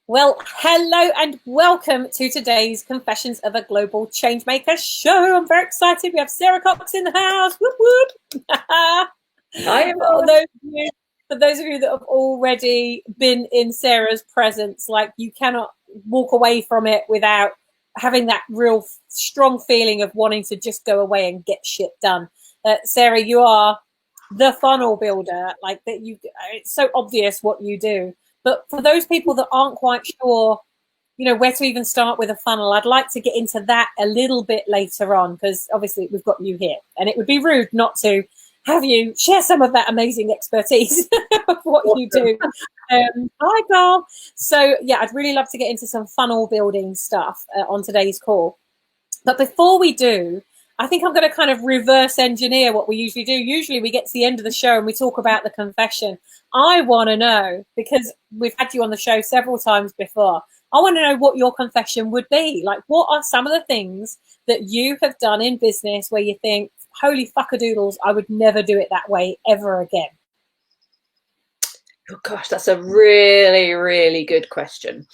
Well, hello and welcome to today's Confessions of a Global Changemaker show. I'm very excited. We have Sarah Cox in the house. Whoop, whoop. Hi, For those of you that have already been in Sarah's presence, like, you cannot walk away from it without having that real strong feeling of wanting to just go away and get shit done. Sarah, you are the funnel builder. Like, that, it's so obvious what you do. But for those people that aren't quite sure, where to even start with a funnel, I'd like to get into that a little bit later on, because obviously we've got you here, and it would be rude not to have you share some of that amazing expertise of what you do. Hi, Carl. So, yeah, I'd really love to get into some funnel building stuff on today's call. But before we do, I think I'm going to kind of reverse engineer what we usually do. Usually we get to the end of the show and we talk about the confession. I want to know, because we've had you on the show several times before, I want to know what your confession would be. Like, what are some of the things that you have done in business where you think, holy fuckadoodles, I would never do it that way ever again? Oh gosh, that's a really, really good question.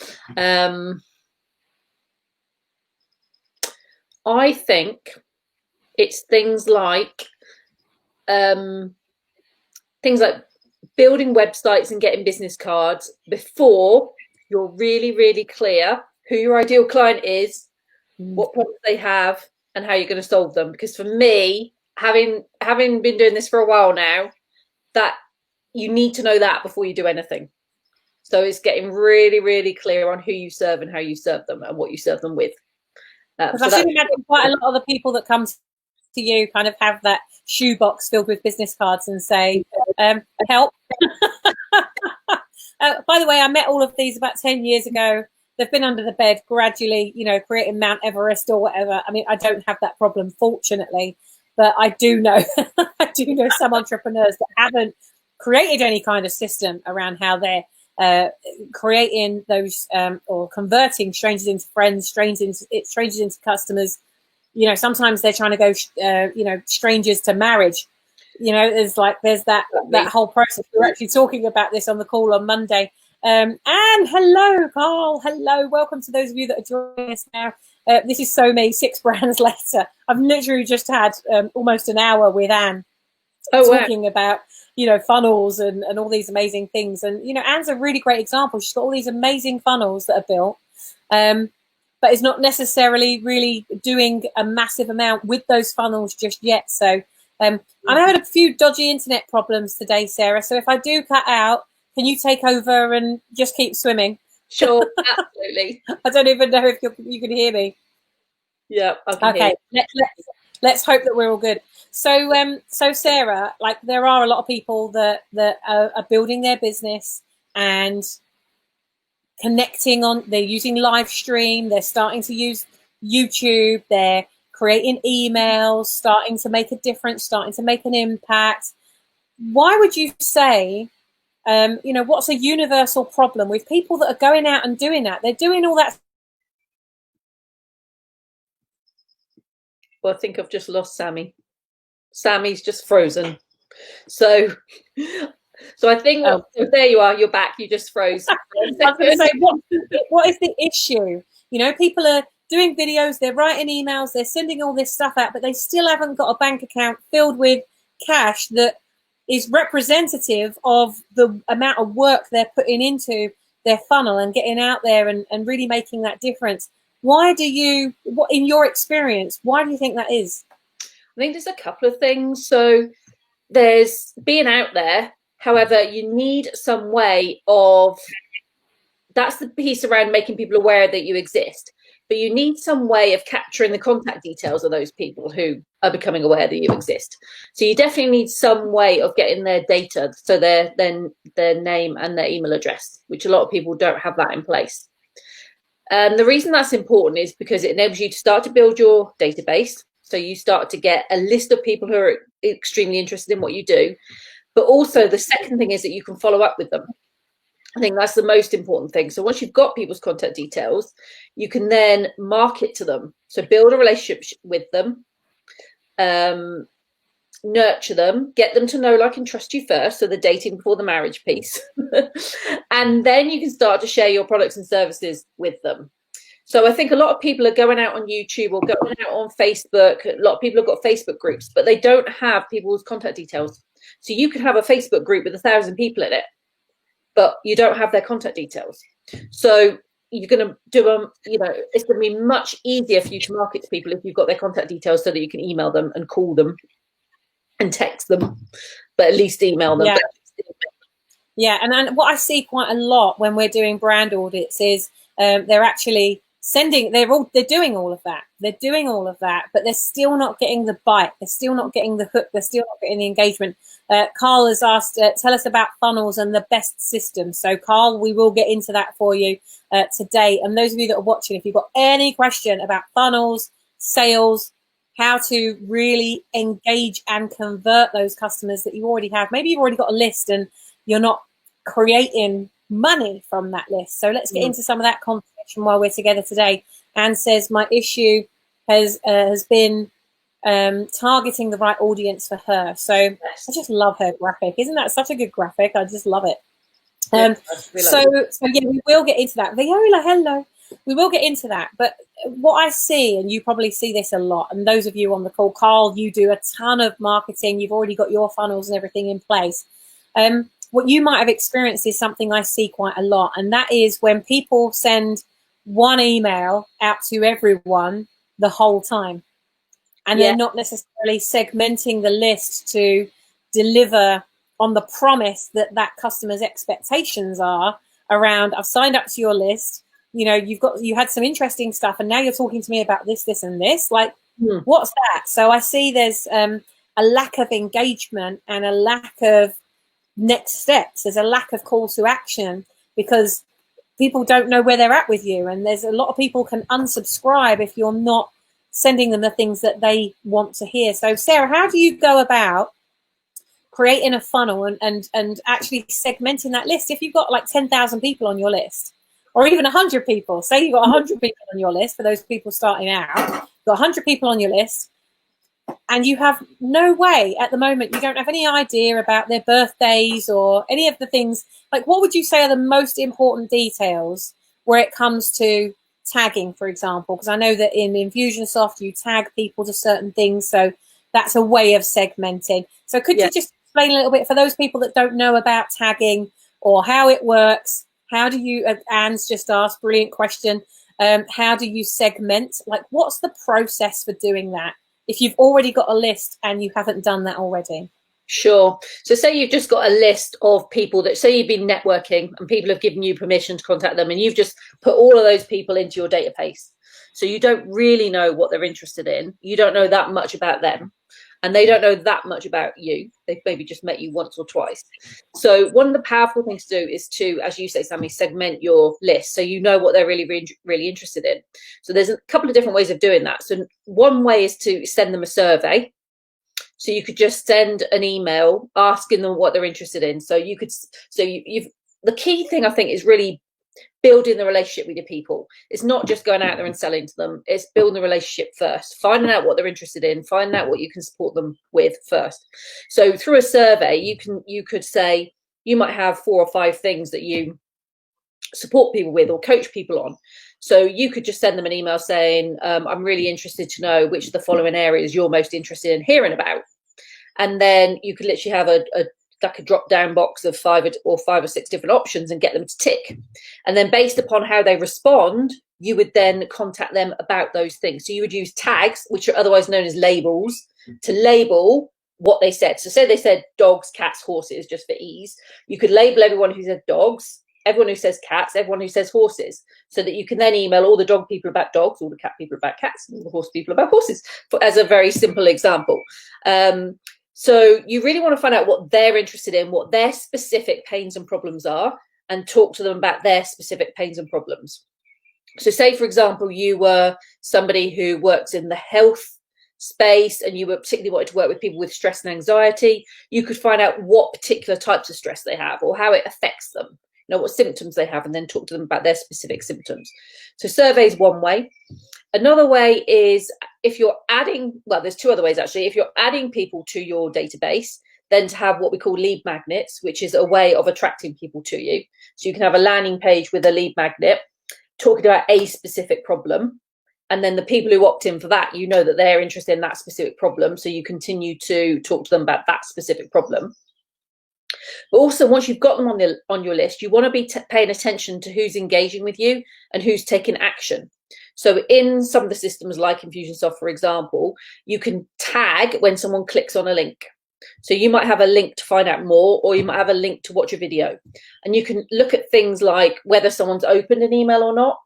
I think it's things like building websites and getting business cards before you're really, really clear who your ideal client is, what problems they have, and how you're going to solve them. Because for me, having been doing this for a while now, that you need to know that before you do anything. So it's getting really, really clear on who you serve and how you serve them and what you serve them with. Because I should imagine quite a lot of the people that come to you kind of have that shoebox filled with business cards and say, help. By the way, I met all of these about 10 years ago. They've been under the bed gradually, creating Mount Everest or whatever. I mean, I don't have that problem, fortunately, but I do know, some entrepreneurs that haven't created any kind of system around how they're creating those or converting strangers into friends, strangers into customers. Sometimes they're trying to go, strangers to marriage. There's that whole process. We were actually talking about this on the call on Monday. And hello, Carl. Hello. Welcome to those of you that are joining us now. This is so me, 6 brands later. I've literally just had almost an hour with Anne talking about, funnels and all these amazing things. And, Anne's a really great example. She's got all these amazing funnels that are built. But is not necessarily really doing a massive amount with those funnels just yet. So I had a few dodgy internet problems today, Sarah. So if I do cut out, can you take over and just keep swimming? Sure, absolutely. I don't even know if you can hear me. Yeah. Okay. Let's hope that we're all good. So Sarah, like, there are a lot of people that are building their business and connecting on. They're using live stream. They're starting to use YouTube. They're creating emails, starting to make a difference, starting to make an impact. Why would you say, what's a universal problem with people that are going out and doing that? They're doing all that. Well, I think I've just lost Sammy. Sammy's just frozen. So I think, so there you are. You're back. You just froze. I was going to say, what is the issue? People are doing videos, they're writing emails, they're sending all this stuff out, but they still haven't got a bank account filled with cash that is representative of the amount of work they're putting into their funnel and getting out there and really making that difference. What in your experience, why do you think that is? I think there's a couple of things. So there's being out there. However, you need some way of, that's the piece around making people aware that you exist. But you need some way of capturing the contact details of those people who are becoming aware that you exist. So you definitely need some way of getting their data, so their name and their email address, which a lot of people don't have that in place. And the reason that's important is because it enables you to start to build your database. So you start to get a list of people who are extremely interested in what you do. But also the second thing is that you can follow up with them. I think that's the most important thing. So once you've got people's contact details, you can then market to them. So build a relationship with them. nurture them, get them to know, like, and trust you first, so the dating before the marriage piece. And then you can start to share your products and services with them. So I think a lot of people are going out on YouTube or going out on Facebook. A lot of people have got Facebook groups, but they don't have people's contact details. So you could have a Facebook group with 1,000 people in it, but you don't have their contact details. So you're going to do them, you know, it's going to be much easier for you to market to people if you've got their contact details, so that you can email them and call them and text them, but at least email them. Yeah. Yeah, and what I see quite a lot when we're doing brand audits is they're actually sending, they're doing all of that. They're doing all of that, but they're still not getting the bite. They're still not getting the hook. They're still not getting the engagement. Carl has asked, tell us about funnels and the best system. So Carl, we will get into that for you today. And those of you that are watching, if you've got any question about funnels, sales, how to really engage and convert those customers that you already have. Maybe you've already got a list and you're not creating money from that list. So let's get into some of that conversation while we're together today. Anne says, my issue has been targeting the right audience for her. So I just love her graphic. Isn't that such a good graphic? I just love it. So yeah, we will get into that. Viola, hello. We will get into that. But what I see, and you probably see this a lot, and those of you on the call, Carl, you do a ton of marketing. You've already got your funnels and everything in place. What you might have experienced is something I see quite a lot, and that is when people send one email out to everyone the whole time, and they're not necessarily segmenting the list to deliver on the promise that that customer's expectations are around, I've signed up to your list, you know, you had some interesting stuff, and now you're talking to me about this, this, and this. Like, what's that? So I see there's a lack of engagement and a lack of next steps. There's a lack of call to action because people don't know where they're at with you, and there's a lot of people can unsubscribe if you're not sending them the things that they want to hear. So Sarah, how do you go about creating a funnel and actually segmenting that list? If you've got like 10,000 people on your list, or even 100 people, say you've got 100 people on your list, for those people starting out, you've got 100 people on your list, and you have no way at the moment, you don't have any idea about their birthdays or any of the things. Like, what would you say are the most important details where it comes to tagging, for example? Because I know that in Infusionsoft, you tag people to certain things. So that's a way of segmenting. So could you just explain a little bit for those people that don't know about tagging or how it works? How do you, Anne's just asked, brilliant question. How do you segment? Like, what's the process for doing that if you've already got a list and you haven't done that already? Sure. So say you've just got a list of people that, say you've been networking and people have given you permission to contact them, and you've just put all of those people into your database. So you don't really know what they're interested in. You don't know that much about them, and they don't know that much about you. They've maybe just met you once or twice. So one of the powerful things to do is to, as you say, Sammy, segment your list so you know what they're really interested in. So there's a couple of different ways of doing that. So one way is to send them a survey. So you could just send an email asking them what they're interested in. So you could, the key thing I think is really building the relationship with your people. It's not just going out there and selling to them. It's building the relationship first, finding out what they're interested in, finding out what you can support them with first. So through a survey, you could say you might have 4 or 5 things that you support people with or coach people on. So you could just send them an email saying, I'm really interested to know which of the following areas you're most interested in hearing about. And then you could literally have a drop down box of 5 or 6 different options and get them to tick. And then based upon how they respond, you would then contact them about those things. So you would use tags, which are otherwise known as labels, to label what they said. So say they said dogs, cats, horses, just for ease. You could label everyone who said dogs, everyone who says cats, everyone who says horses, so that you can then email all the dog people about dogs, all the cat people about cats, and all the horse people about horses, as a very simple example. So you really want to find out what they're interested in, what their specific pains and problems are, and talk to them about their specific pains and problems. So say, for example, you were somebody who works in the health space and you were particularly wanted to work with people with stress and anxiety. You could find out what particular types of stress they have or how it affects them, you know, what symptoms they have, and then talk to them about their specific symptoms. So survey is one way. Another way is if you're adding, well, there's two other ways actually. If you're adding people to your database, then to have what we call lead magnets, which is a way of attracting people to you. So you can have a landing page with a lead magnet talking about a specific problem. And then the people who opt in for that, you know that they're interested in that specific problem. So you continue to talk to them about that specific problem. But also, once you've got them on your list, you want to be paying attention to who's engaging with you and who's taking action. So in some of the systems like Infusionsoft, for example, you can tag when someone clicks on a link. So you might have a link to find out more, or you might have a link to watch a video. And you can look at things like whether someone's opened an email or not,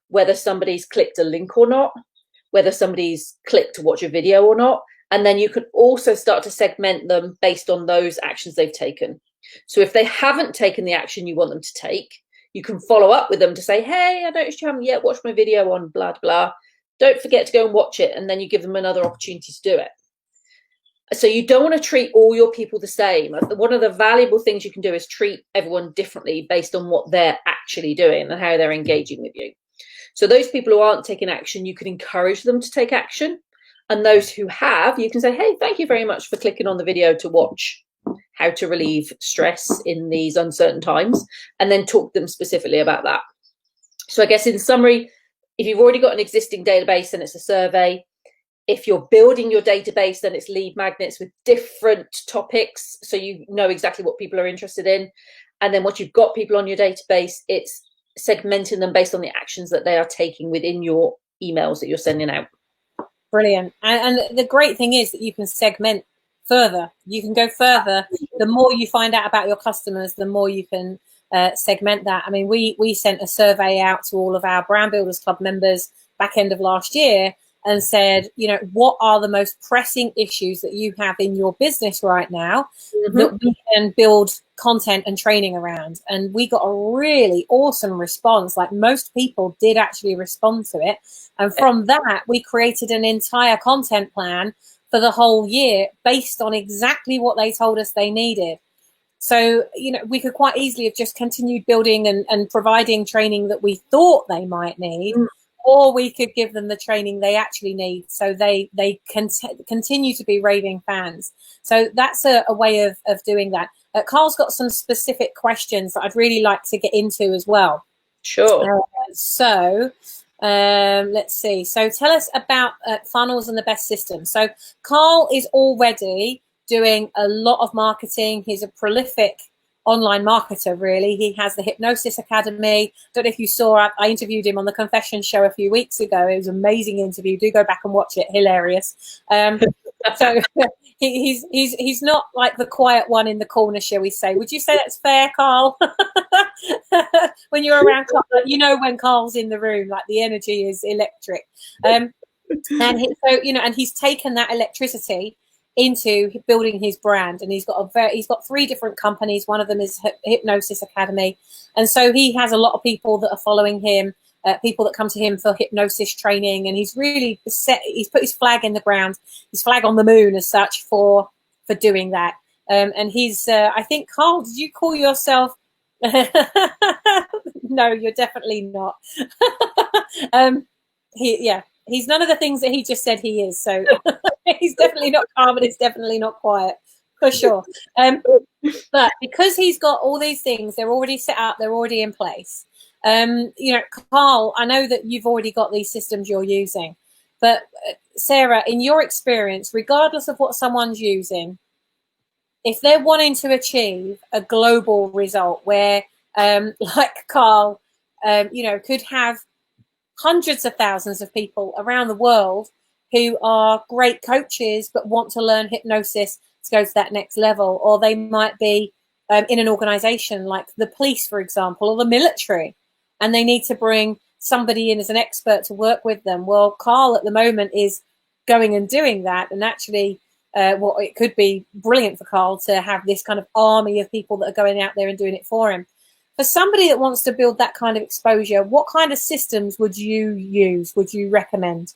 whether somebody's clicked a link or not, whether somebody's clicked to watch a video or not. And then you can also start to segment them based on those actions they've taken. So if they haven't taken the action you want them to take, you can follow up with them to say, hey, I noticed you haven't yet watched my video on blah, blah. Don't forget to go and watch it. And then you give them another opportunity to do it. So you don't want to treat all your people the same. One of the valuable things you can do is treat everyone differently based on what they're actually doing and how they're engaging with you. So those people who aren't taking action, you can encourage them to take action. And those who have, you can say, hey, thank you very much for clicking on the video to watch how to relieve stress in these uncertain times, and then talk to them specifically about that. So I guess in summary, if you've already got an existing database, then it's a survey. If you're building your database, then it's lead magnets with different topics, so you know exactly what people are interested in. And then once you've got people on your database, it's segmenting them based on the actions that they are taking within your emails that you're sending out. Brilliant. And the great thing is that you can segment further. You can go further. The more you find out about your customers, the more you can segment that. I mean, we sent a survey out to all of our Brand Builders Club members back end of last year and said, you know, what are the most pressing issues that you have in your business right now that we can build content and training around? And we got a really awesome response. Like, most people did actually respond to it. And from that, we created an entire content plan for the whole year based on exactly what they told us they needed. So, you know, we could quite easily have just continued building and providing training that we thought they might need, or we could give them the training they actually need so they can continue to be raving fans. So that's a way of doing that. Carl's got some specific questions that I'd really like to get into as well. Sure. Let's see. So tell us about funnels and the best system. So Carl is already doing a lot of marketing. He's a prolific online marketer, really. He has the Hypnosis Academy. Don't know if you saw, I interviewed him on the Confession Show a few weeks ago. It was an amazing interview. Do go back and watch it. Hilarious. So he's not like the quiet one in the corner, shall we say. Would you say that's fair, Carl? When you're around Carl, you know when Carl's in the room, like the energy is electric. And he's taken that electricity into building his brand, and he's got 3 different companies. One of them is Hypnosis Academy, and so he has a lot of people that are following him, people that come to him for hypnosis training, and he's really he's put his flag in the ground, his flag on the moon as such, for doing that. And he's I think, Carl, did you call yourself no, you're definitely not. He's none of the things that he just said he is. So he's definitely not calm, and he's definitely not quiet, for sure. But because he's got all these things, they're already set up, they're already in place. Carl, I know that you've already got these systems you're using, but Sarah, in your experience, regardless of what someone's using, if they're wanting to achieve a global result where, like Carl, could have hundreds of thousands of people around the world who are great coaches but want to learn hypnosis to go to that next level, or they might be in an organization like the police, for example, or the military, and they need to bring somebody in as an expert to work with them. Well, Carl at the moment is going and doing that, and actually it could be brilliant for Carl to have this kind of army of people that are going out there and doing it for him. For somebody that wants to build that kind of exposure, what kind of systems would you use, would you recommend?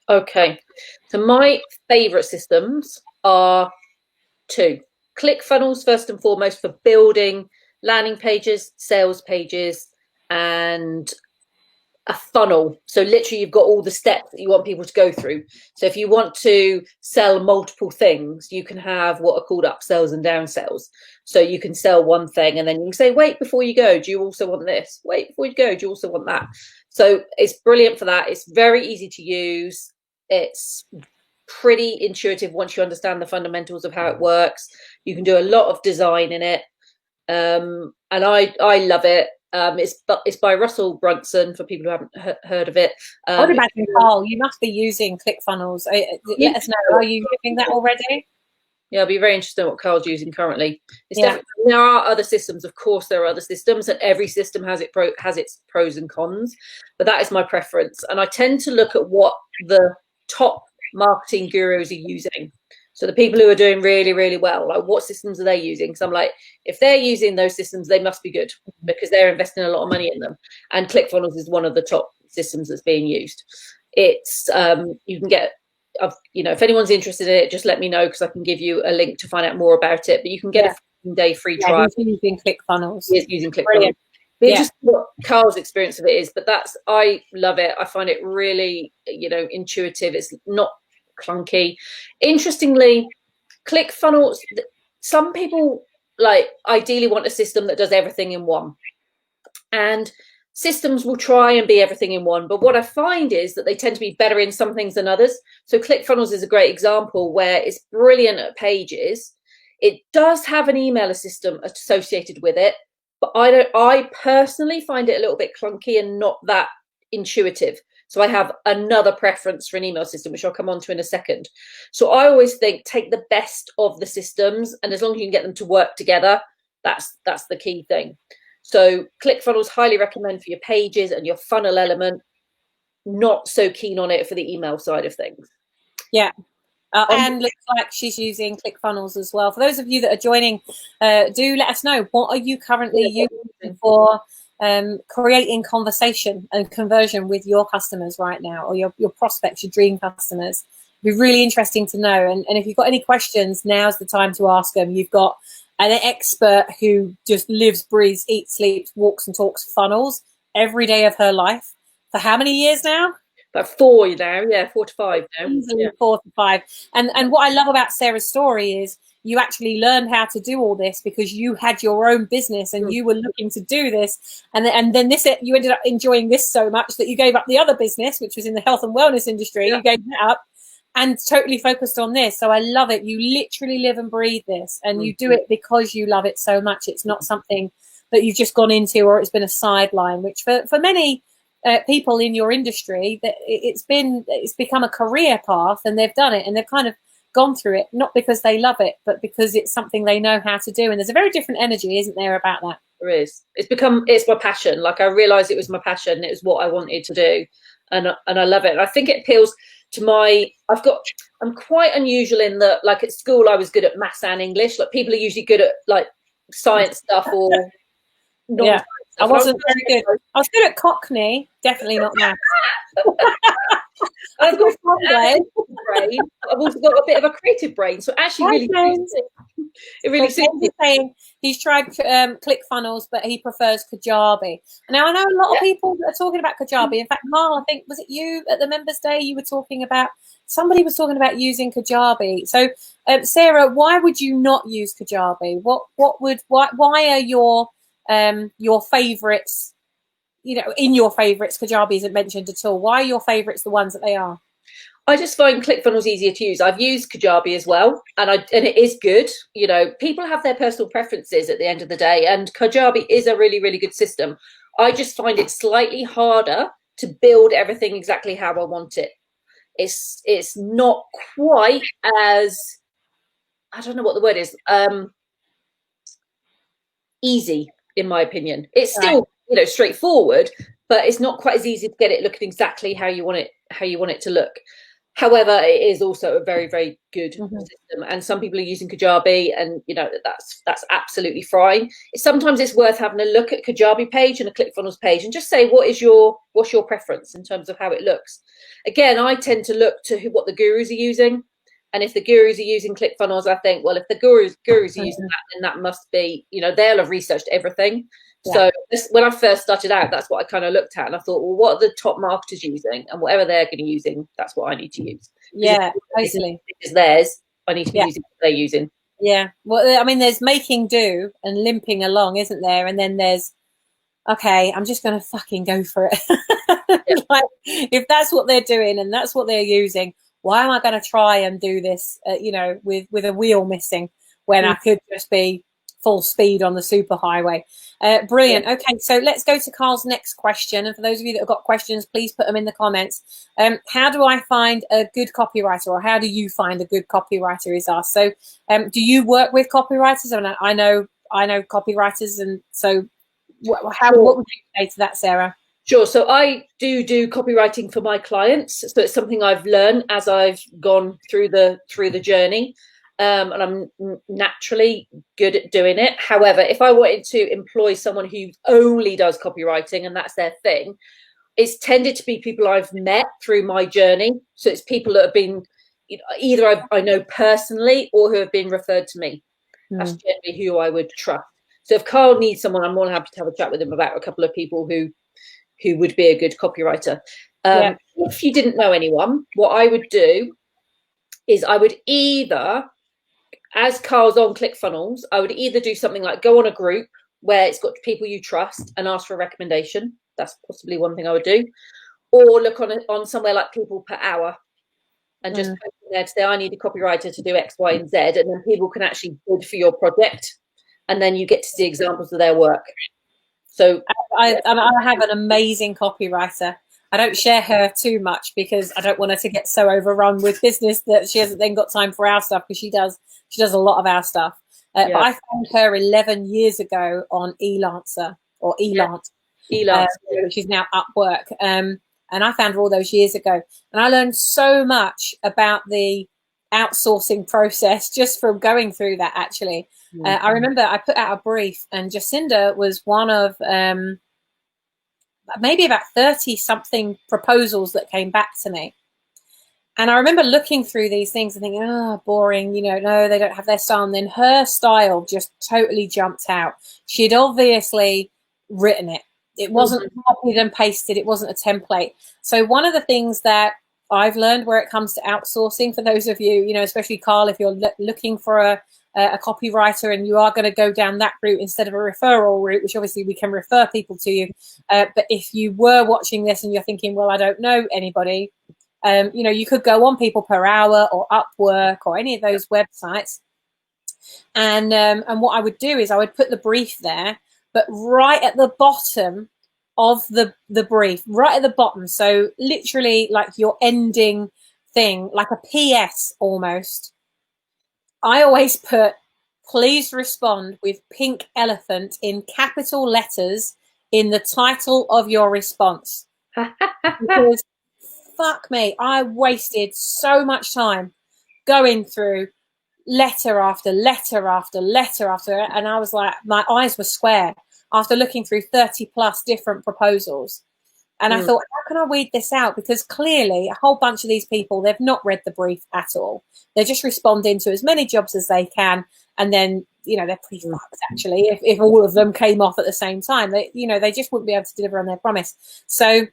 Okay, so my favorite systems are 2. ClickFunnels, first and foremost, for building landing pages, sales pages, and a funnel. So literally you've got all the steps that you want people to go through. So if you want to sell multiple things, you can have what are called upsells and downsells. So you can sell one thing and then you can say, wait, before you go, do you also want this? Wait, before you go, do you also want that? So it's brilliant for that. It's very easy to use. It's pretty intuitive once you understand the fundamentals of how it works. You can do a lot of design in it. And I love it. It's by Russell Brunson, for people who haven't heard of it. I would imagine, Carl, you must be using ClickFunnels. Let us know. Are you using that already? Yeah, I'll be very interested in what Carl's using currently. There are other systems, of course. There are other systems, and every system has its pros and cons. But that is my preference, and I tend to look at what the top marketing gurus are using. So the people who are doing really, really well, like what systems are they using? So I'm like, if they're using those systems, they must be good because they're investing a lot of money in them. And ClickFunnels is one of the top systems that's being used. It's you can get, if anyone's interested in it, just let me know because I can give you a link to find out more about it. But you can get a 15-day free trial. He's using ClickFunnels. He is using ClickFunnels. Just what Carl's experience of it is, but I love it. I find it really, intuitive. It's not clunky. Interestingly, ClickFunnels, some people ideally want a system that does everything in one, and systems will try and be everything in one, but what I find is that they tend to be better in some things than others. So ClickFunnels is a great example where it's brilliant at pages. It does have an email system associated with it, but I personally find it a little bit clunky and not that intuitive. So I have another preference for an email system, which I'll come on to in a second. So I always think take the best of the systems, and as long as you can get them to work together, that's the key thing. So ClickFunnels, highly recommend for your pages and your funnel element. Not so keen on it for the email side of things. Yeah. And looks like she's using ClickFunnels as well. For those of you that are joining, do let us know, what are you currently using for creating conversation and conversion with your customers right now, or your prospects, your dream customers? It'd be really interesting to know. And if you've got any questions, now's the time to ask them. You've got an expert who just lives, breathes, eats, sleeps, walks and talks funnels every day of her life. For how many years now? About 4 now, 4 to 5 now. Easily 4 to 5. And what I love about Sarah's story is you actually learned how to do all this because you had your own business and you were looking to do this. And then you ended up enjoying this so much that you gave up the other business, which was in the health and wellness industry. You gave that up and totally focused on this. So I love it. You literally live and breathe this, and you do it because you love it so much. It's not something that you've just gone into or it's been a sideline, which for many people in your industry, that it's become a career path, and they've done it and they've kind of gone through it, not because they love it, but because it's something they know how to do. And there's a very different energy, isn't there, about that? There is. It's my passion. Like, I realized it was my passion. It was what I wanted to do. And I love it. And I think it appeals to I'm quite unusual in that, like, at school, I was good at maths and English. Like, people are usually good at like science stuff or yeah. I wasn't very good. I was good at Cockney, definitely not maths. I've got a brain. I've also got a bit of a creative brain, so actually it really suits me. Saying he's tried ClickFunnels, but he prefers Kajabi. Now I know a lot of people that are talking about Kajabi. In fact, Marl, I think, was it you at the Members Day? You were talking about, somebody was talking about using Kajabi. So, Sarah, why would you not use Kajabi? Why are your favorites? In your favorites, Kajabi isn't mentioned at all. Why are your favorites the ones that they are? I just find ClickFunnels easier to use. I've used Kajabi as well, and it is good. People have their personal preferences at the end of the day, and Kajabi is a really, really good system. I just find it slightly harder to build everything exactly how I want it. It's not quite as, I don't know what the word is, easy, in my opinion. It's still straightforward, but it's not quite as easy to get it looking exactly how you want it to look. However, it is also a very, very good system, and some people are using Kajabi, and that's absolutely fine. Sometimes it's worth having a look at Kajabi page and a ClickFunnels page and just say, what's your preference in terms of how it looks. Again, I tend to look to what the gurus are using, and if the gurus are using ClickFunnels, I think, well, if the gurus are using that, then that must be, they'll have researched everything. So when I first started out, that's what I kind of looked at, and I thought, well, what are the top marketers using, and whatever they're going to be using, that's what I need to use. Yeah, totally. It's theirs. I need to be using what they're using. Yeah. Well, I mean, there's making do and limping along, isn't there? And then there's, okay, I'm just going to fucking go for it. Like, if that's what they're doing and that's what they're using, why am I going to try and do this, with a wheel missing when I could just be full speed on the superhighway? Brilliant. Okay, so let's go to Carl's next question. And for those of you that have got questions, please put them in the comments. How do I find a good copywriter, or how do you find a good copywriter is asked. So do you work with copywriters? I mean, I know copywriters, and so what would you say to that, Sarah? Sure. So I do copywriting for my clients. So it's something I've learned as I've gone through the journey. And I'm naturally good at doing it. However, if I wanted to employ someone who only does copywriting and that's their thing, it's tended to be people I've met through my journey. So it's people that have been either I know personally or who have been referred to me. That's generally who I would trust. So if Carl needs someone, I'm more than happy to have a chat with him about a couple of people who would be a good copywriter. If you didn't know anyone, what I would do is I would either, as Carl's on ClickFunnels, I would either do something like go on a group where it's got people you trust and ask for a recommendation. That's possibly one thing I would do. Or look on somewhere like People Per Hour and just put in there to say, I need a copywriter to do X, Y, and Z. And then people can actually bid for your project. And then you get to see examples of their work. So I have an amazing copywriter. I don't share her too much because I don't want her to get so overrun with business that she hasn't then got time for our stuff, because she does a lot of our stuff. But I found her 11 years ago on Elancer or Elance, which is now Upwork. And I found her all those years ago. And I learned so much about the outsourcing process just from going through that, actually. I remember I put out a brief, and Jacinda was one of maybe about 30 something proposals that came back to me. And I remember looking through these things and thinking, oh, boring, no, they don't have their style. And then her style just totally jumped out. She'd obviously written it. It wasn't copied and pasted. It wasn't a template. So one of the things that I've learned where it comes to outsourcing, for those of you, especially Carl, if you're looking for a copywriter and you are going to go down that route instead of a referral route, which obviously we can refer people to you. But if you were watching this and you're thinking, well, I don't know anybody, you could go on People Per Hour or Upwork or any of those websites. And what I would do is I would put the brief there, but right at the bottom of the brief, right at the bottom. So literally like your ending thing, like a PS almost. I always put, please respond with pink elephant in capital letters in the title of your response. Because fuck me, I wasted so much time going through letter after letter after letter after, and I was like, my eyes were square after looking through 30 plus different proposals. And I thought, how can I weed this out? Because clearly a whole bunch of these people, they've not read the brief at all. They're just responding to as many jobs as they can. And then, they're pretty fucked, actually. If all of them came off at the same time, they just wouldn't be able to deliver on their promise. So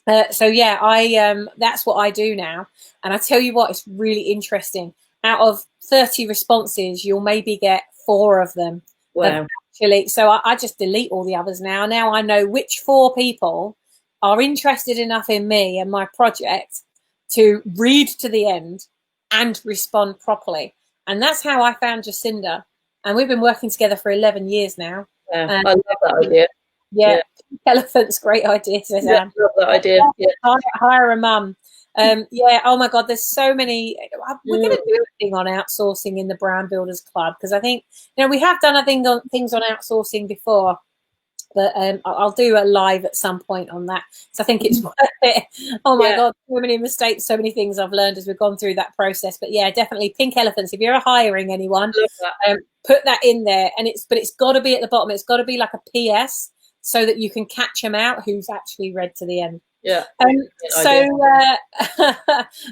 that's what I do now. And I tell you what, it's really interesting. Out of 30 responses, you'll maybe get 4 of them. Wow. Actually, so I just delete all the others now. Now I know which 4 people are interested enough in me and my project to read to the end and respond properly. And that's how I found Jacinda. And we've been working together for 11 years now. Yeah, I love that idea. Yeah. Elephant's great idea. I love that idea. Yeah. Hire a mum. Oh my God, there's so many. We're going to do a thing on outsourcing in the Brand Builders Club, because I think, we have done things on outsourcing before. But I'll do a live at some point on that. So I think it's worth it. Oh my God, so many mistakes, so many things I've learned as we've gone through that process. But yeah, definitely pink elephants. If you're hiring anyone, put that in there. And it's got to be at the bottom. It's got to be like a PS so that you can catch them out who's actually read to the end. Yeah.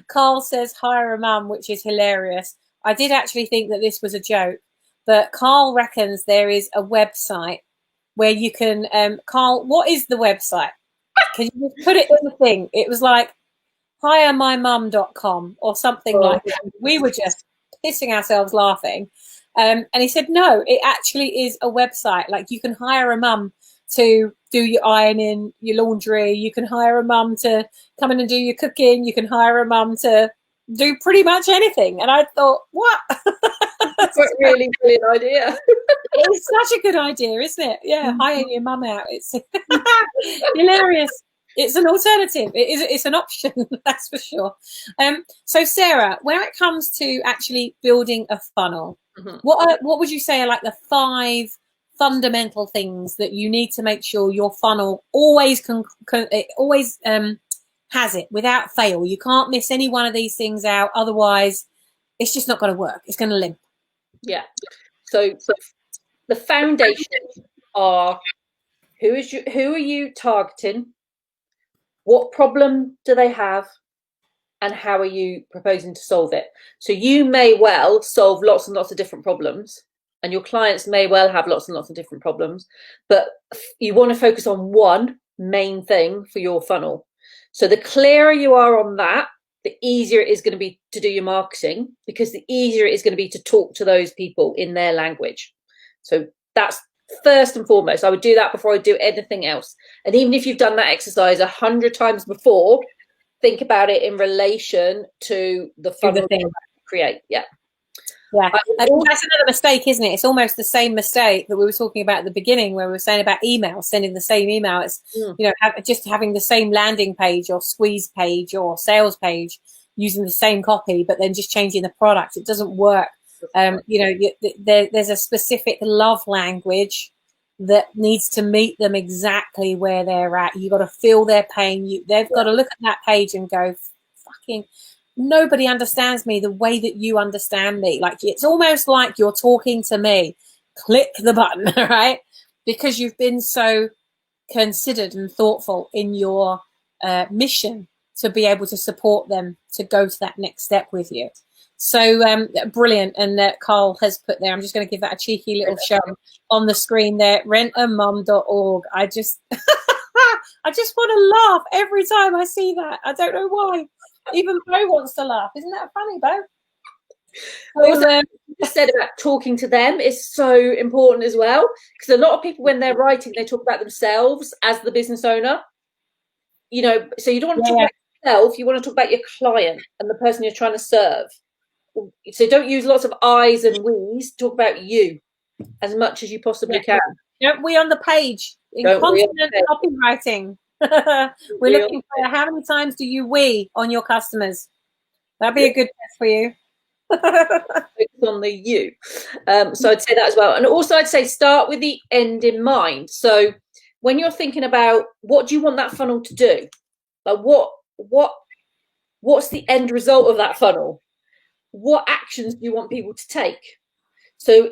Carl says hire a mum, which is hilarious. I did actually think that this was a joke, but Carl reckons there is a website where you can, Carl, what is the website? Can you just put it in the thing? It was like hiremymum.com or something like that. We were just pissing ourselves laughing. And he said, no, it actually is a website. Like, you can hire a mum to do your ironing, your laundry. You can hire a mum to come in and do your cooking. You can hire a mum to do pretty much anything. And I thought, what? That's a really brilliant idea. It's such a good idea, isn't it? Yeah, hiring your mum out. It's hilarious. It's an alternative. It's an option, that's for sure. So Sarah, when it comes to actually building a funnel, what would you say are like the 5 fundamental things that you need to make sure your funnel always has it without fail? You can't miss any one of these things out, otherwise it's just not going to work. It's going to limp. Yeah. So the foundations are who are you targeting? What problem do they have? And how are you proposing to solve it? So you may well solve lots and lots of different problems, and your clients may well have lots and lots of different problems, but you want to focus on one main thing for your funnel. So the clearer you are on that, the easier it is going to be to do your marketing, because the easier it is going to be to talk to those people in their language. So that's first and foremost. I would do that before I do anything else. And even if you've done that exercise 100 times before, think about it in relation to the funnel you create. Yeah. I think that's another mistake, isn't it? It's almost the same mistake that we were talking about at the beginning, where we were saying about email, sending the same email. It's just having the same landing page or squeeze page or sales page, using the same copy, but then just changing the product. It doesn't work. There's a specific love language that needs to meet them exactly where they're at. You've got to feel their pain. They've got to look at that page and go, fucking, nobody understands me the way that you understand me. Like, it's almost like you're talking to me. Click the button, right? Because you've been so considered and thoughtful in your mission to be able to support them to go to that next step with you. So brilliant. And Carl has put there, I'm just going to give that a cheeky little show on the screen there, rentamum.org. I just I just want to laugh every time I see that. I don't know why. Even Bo wants to laugh. Isn't that funny, Bo? Also, you said about talking to them is so important as well, because a lot of people, when they're writing, they talk about themselves as the business owner. So you don't want to talk about yourself. You want to talk about your client and the person you're trying to serve. So don't use lots of I's and we's. Talk about you as much as you possibly can. Don't we on the page in consonant copywriting? We're looking for how many times do you we on your customers? That'd be a good test for you. Focus on the you. So I'd say that as well. And also I'd say start with the end in mind. So when you're thinking about what do you want that funnel to do? Like what's the end result of that funnel? What actions do you want people to take? So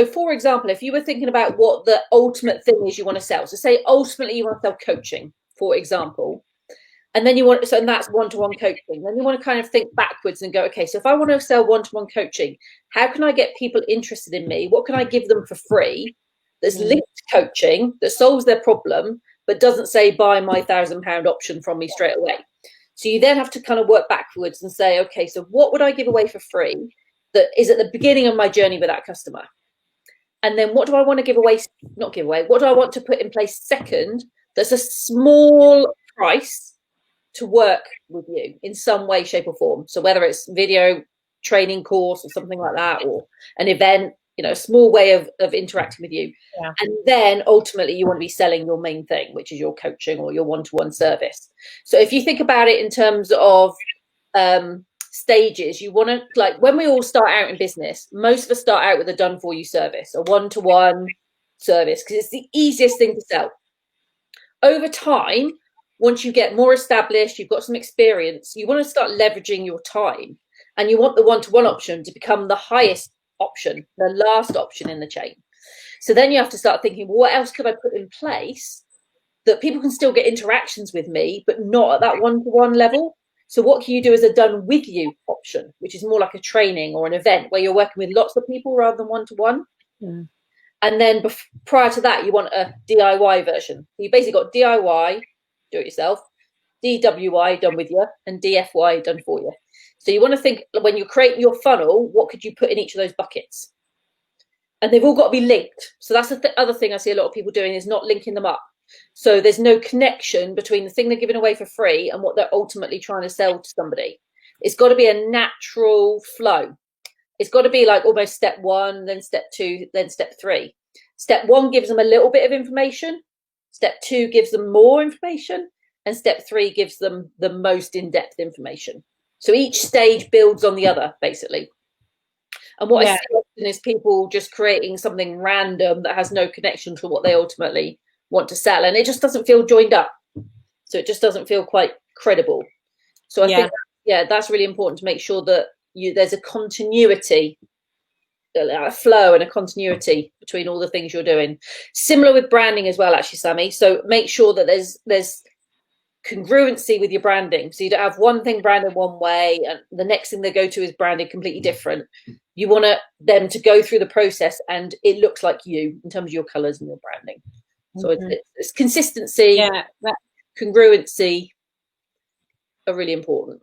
for example, if you were thinking about what the ultimate thing is you want to sell, so say ultimately you want to sell coaching, for example, and then and that's one-to-one coaching. Then you want to kind of think backwards and go, okay, so if I want to sell one-to-one coaching, how can I get people interested in me? What can I give them for free that's linked to coaching, that solves their problem, but doesn't say buy my £1,000 option from me straight away? So you then have to kind of work backwards and say, okay, so what would I give away for free that is at the beginning of my journey with that customer? And then what do I want to what do I want to put in place second that's a small price to work with you in some way, shape or form? So whether it's video training course or something like that, or an event, a small way of interacting with you. Yeah. And then ultimately you want to be selling your main thing, which is your coaching or your one-to-one service. So if you think about it in terms of stages, you want to, like, when we all start out in business, most of us start out with a done for you service, a one-to-one service, because it's the easiest thing to sell. Over time, once you get more established, you've got some experience, you want to start leveraging your time, and you want the one-to-one option to become the highest option, the last option in the chain. So then you have to start thinking, well, what else could I put in place that people can still get interactions with me, but not at that one-to-one level? So what can you do as a done with you option, which is more like a training or an event where you're working with lots of people rather than one-to-one? And then prior to that, you want a DIY version. You basically got DIY, do it yourself, DWI, done with you, and DFY, done for you. So you want to think, when you're creating your funnel, what could you put in each of those buckets? And they've all got to be linked. So that's the other thing I see a lot of people doing, is not linking them up. So there's no connection between the thing they're giving away for free and what they're ultimately trying to sell to somebody. It's got to be a natural flow. It's got to be like almost step 1, then step 2, then step 3. Step 1 gives them a little bit of information. Step 2 gives them more information. And step 3 gives them the most in-depth information. So each stage builds on the other, basically. And what I see often is people just creating something random that has no connection to what they ultimately want to sell. And it just doesn't feel joined up. So it just doesn't feel quite credible. So I think, that's really important, to make sure that there's a continuity, a flow and a continuity between all the things you're doing. Similar with branding as well, actually, Sammy. So make sure that there's congruency with your branding. So you don't have one thing branded one way and the next thing they go to is branded completely different. You want them to go through the process and it looks like you, in terms of your colors and your branding. So it's consistency, congruency are really important.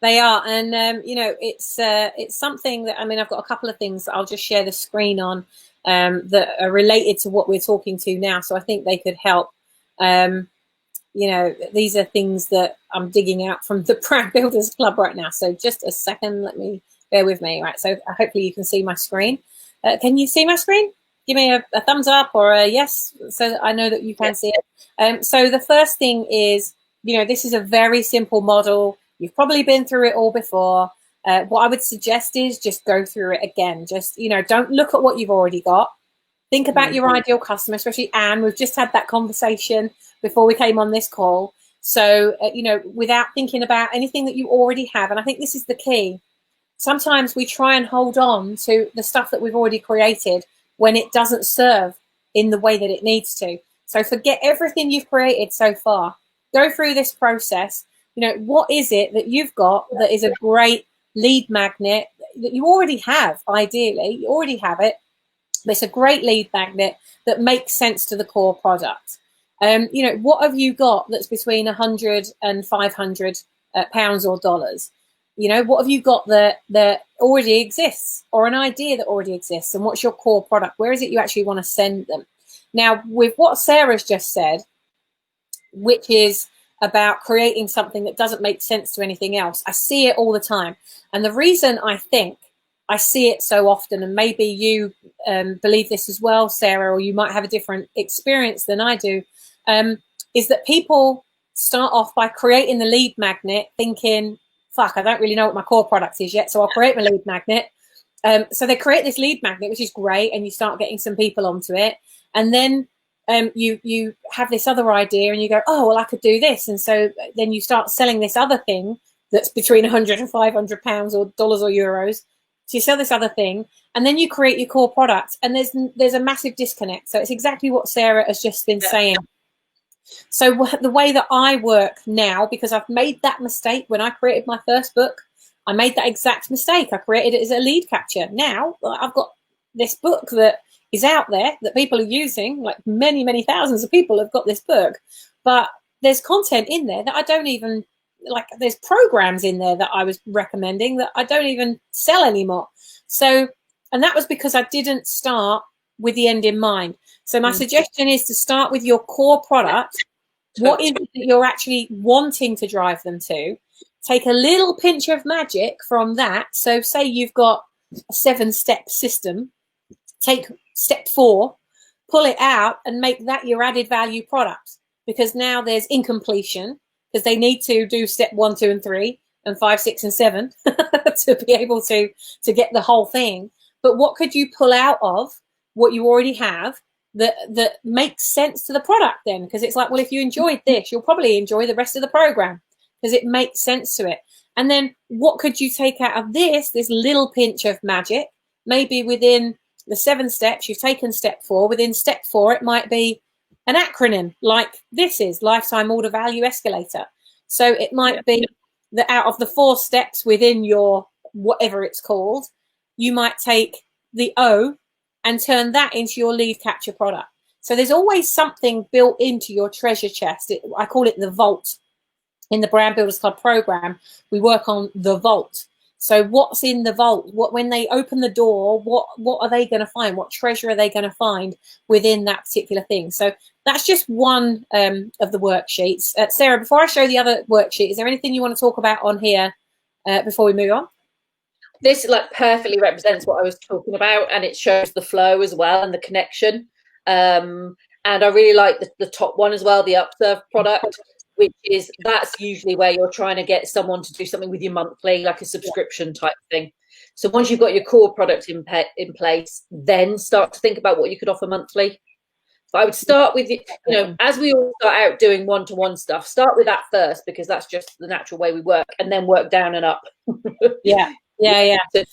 They are, and it's something that, I mean, I've got a couple of things that I'll just share the screen on that are related to what we're talking to now. So I think they could help. These are things that I'm digging out from the Brand Builders Club right now. So just a second, bear with me. Right, so hopefully you can see my screen. Can you see my screen? Give me a thumbs up or a yes, so that I know that you can see it. So the first thing is, this is a very simple model. You've probably been through it all before. What I would suggest is just go through it again. Just, don't look at what you've already got. Think about your ideal customer, especially Anne. We've just had that conversation before we came on this call. So, without thinking about anything that you already have. And I think this is the key. Sometimes we try and hold on to the stuff that we've already created when it doesn't serve in the way that it needs to. So forget everything you've created so far. Go through this process. What is it that you've got that is a great lead magnet that you already have? Ideally, you already have it. But it's a great lead magnet that makes sense to the core product. What have you got that's between 100 and 500 pounds or dollars? What have you got that already exists, or an idea that already exists? And what's your core product? Where is it you actually want to send them? Now, with what Sarah's just said, which is about creating something that doesn't make sense to anything else, I see it all the time. And the reason I think I see it so often, and maybe you believe this as well, Sarah, or you might have a different experience than I do, is that people start off by creating the lead magnet thinking, fuck, I don't really know what my core product is yet, so I'll create my lead magnet. So they create this lead magnet, which is great, and you start getting some people onto it. And then you have this other idea and you go, oh, well, I could do this. And so then you start selling this other thing that's between 100 and 500 pounds or dollars or euros. So you sell this other thing and then you create your core product, and there's a massive disconnect. So it's exactly what Sarah has just been saying. So the way that I work now, because I've made that mistake when I created my first book, I made that exact mistake. I created it as a lead capture. Now I've got this book that is out there that people are using, like many, many thousands of people have got this book, but there's content in there that I don't even, like there's programs in there that I was recommending that I don't even sell anymore. So, and that was because I didn't start with the end in mind. So my suggestion is to start with your core product. What is it that you're actually wanting to drive them to? Take a little pinch of magic from that. So say you've got a 7-step system, take step 4, pull it out and make that your added value product, because now there's incompletion, because they need to do step 1, 2, and 3 and 5, 6, and 7 to be able to get the whole thing. But what could you pull out of what you already have that makes sense to the product then? Because it's like, well, if you enjoyed this, you'll probably enjoy the rest of the program because it makes sense to it. And then what could you take out of this little pinch of magic? Maybe within the 7 steps, you've taken step 4. Within step 4, it might be an acronym like this is Lifetime Order Value Escalator. So it might be that out of the 4 steps within your whatever it's called, you might take the O and turn that into your lead capture product. So there's always something built into your treasure chest. I call it the vault. In the Brand Builders Club program, we work on the vault. So what's in the vault? What, when they open the door, what are they going to find? What treasure are they going to find within that particular thing? So that's just one of the worksheets. Sarah, before I show the other worksheet, is there anything you want to talk about on here before we move on? This like perfectly represents what I was talking about, and it shows the flow as well and the connection. And I really like the top one as well, the Upserve product, which is, that's usually where you're trying to get someone to do something with you monthly, like a subscription type thing. So once you've got your core product in place, then start to think about what you could offer monthly. But I would start with, you know, as we all start out doing one-to-one stuff, start with that first, because that's just the natural way we work, and then work down and up. Yeah. So,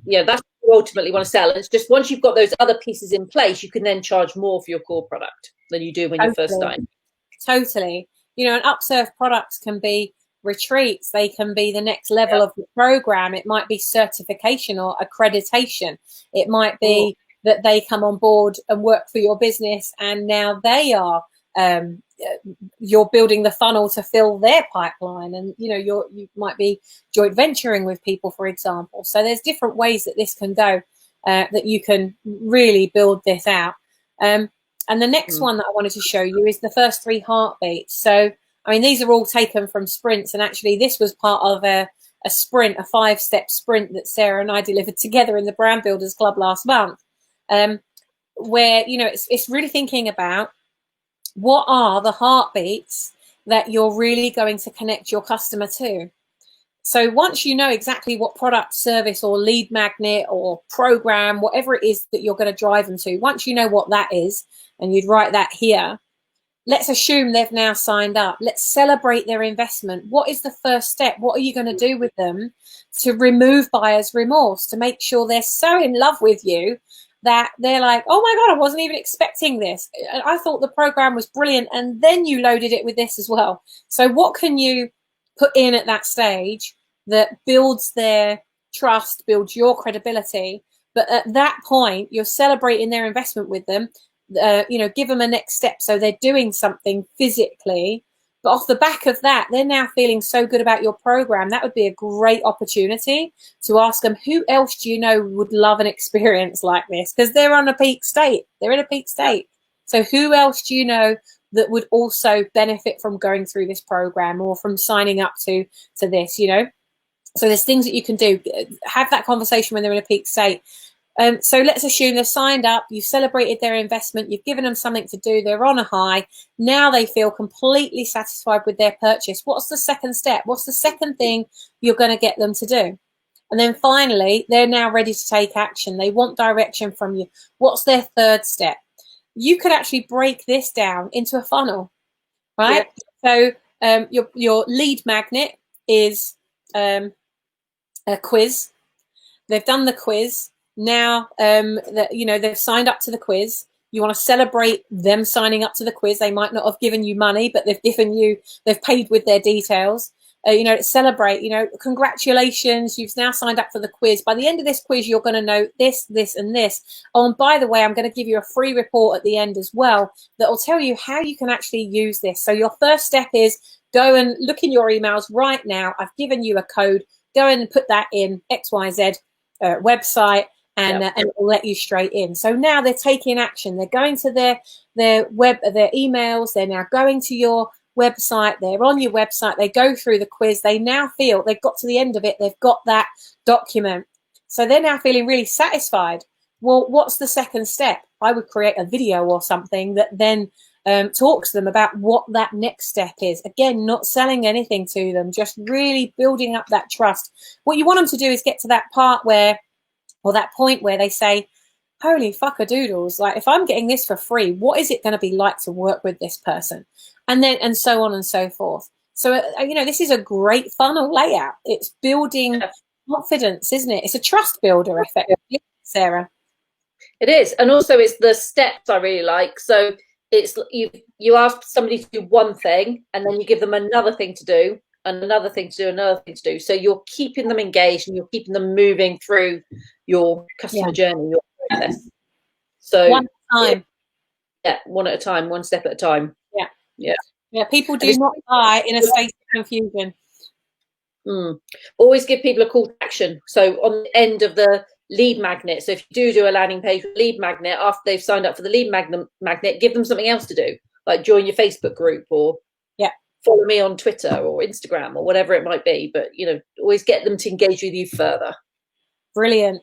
yeah, that's what you ultimately want to sell. And it's just once you've got those other pieces in place, you can then charge more for your core product than you do when you're first starting. Totally. You know, and Upserve products can be retreats. They can be the next level of the program. It might be certification or accreditation. It might be that they come on board and work for your business, and now they are you're building the funnel to fill their pipeline, and you know, you might be joint venturing with people, for example. So there's different ways that this can go, that you can really build this out. And the next one that I wanted to show you is the first 3 heartbeats. So I mean, these are all taken from sprints, and actually this was part of a sprint, a 5-step sprint that Sarah and I delivered together in the Brand Builders Club last month, where, you know, it's really thinking about what are the heartbeats that you're really going to connect your customer to. So once you know exactly what product, service, or lead magnet or program, whatever it is that you're going to drive them to, once you know what that is, and you'd write that here, let's assume they've now signed up. Let's celebrate their investment. What is the first step? What are you going to do with them to remove buyer's remorse, to make sure they're so in love with you that they're like, oh my God, I wasn't even expecting this. I thought the program was brilliant. And then you loaded it with this as well. So what can you put in at that stage that builds their trust, builds your credibility? But at that point, you're celebrating their investment with them. You know, give them a next step. So they're doing something physically. But off the back of that, they're now feeling so good about your program. That would be a great opportunity to ask them, who else do you know would love an experience like this? Because they're on a peak state. They're in a peak state. So who else do you know that would also benefit from going through this program or from signing up to this, you know? So there's things that you can do. Have that conversation when they're in a peak state. So let's assume they've signed up, you've celebrated their investment, you've given them something to do, they're on a high. Now they feel completely satisfied with their purchase. What's the second step? What's the second thing you're going to get them to do? And then finally, they're now ready to take action. They want direction from you. What's their third step? You could actually break this down into a funnel, right? Yeah. So your lead magnet is a quiz. They've done the quiz. Now, you know, they've signed up to the quiz. You want to celebrate them signing up to the quiz. They might not have given you money, but they've paid with their details. You know, celebrate, you know, congratulations, you've now signed up for the quiz. By the end of this quiz, you're going to know this, this, and this. Oh, and by the way, I'm going to give you a free report at the end as well that will tell you how you can actually use this. So your first step is go and look in your emails right now. I've given you a code. Go and put that in XYZ website. And it will let you straight in. So now they're taking action. They're going to their emails. They're now going to your website. They're on your website. They go through the quiz. They now feel they've got to the end of it. They've got that document. So they're now feeling really satisfied. Well, what's the second step? I would create a video or something that then talks to them about what that next step is. Again, not selling anything to them, just really building up that trust. What you want them to do is get to that part where, or that point where they say, holy fuck-a-doodles, like if I'm getting this for free, what is it going to be like to work with this person? And so on and so forth. So, you know, this is a great funnel layout. It's building confidence, isn't it? It's a trust builder, effectively, Sarah. It is. And also it's the steps I really like. So it's you ask somebody to do one thing and then you give them another thing to do, another thing to do, another thing to do. So you're keeping them engaged and you're keeping them moving through your customer journey, your process. So one time. Yeah, one at a time, one step at a time. Yeah. Yeah. Yeah. People do not buy in a state of confusion. Always give people a call to action. So on the end of the lead magnet, so if you do a landing page with lead magnet, after they've signed up for the lead magnet, give them something else to do, like join your Facebook group, or follow me on Twitter or Instagram or whatever it might be. But always get them to engage with you further. Brilliant.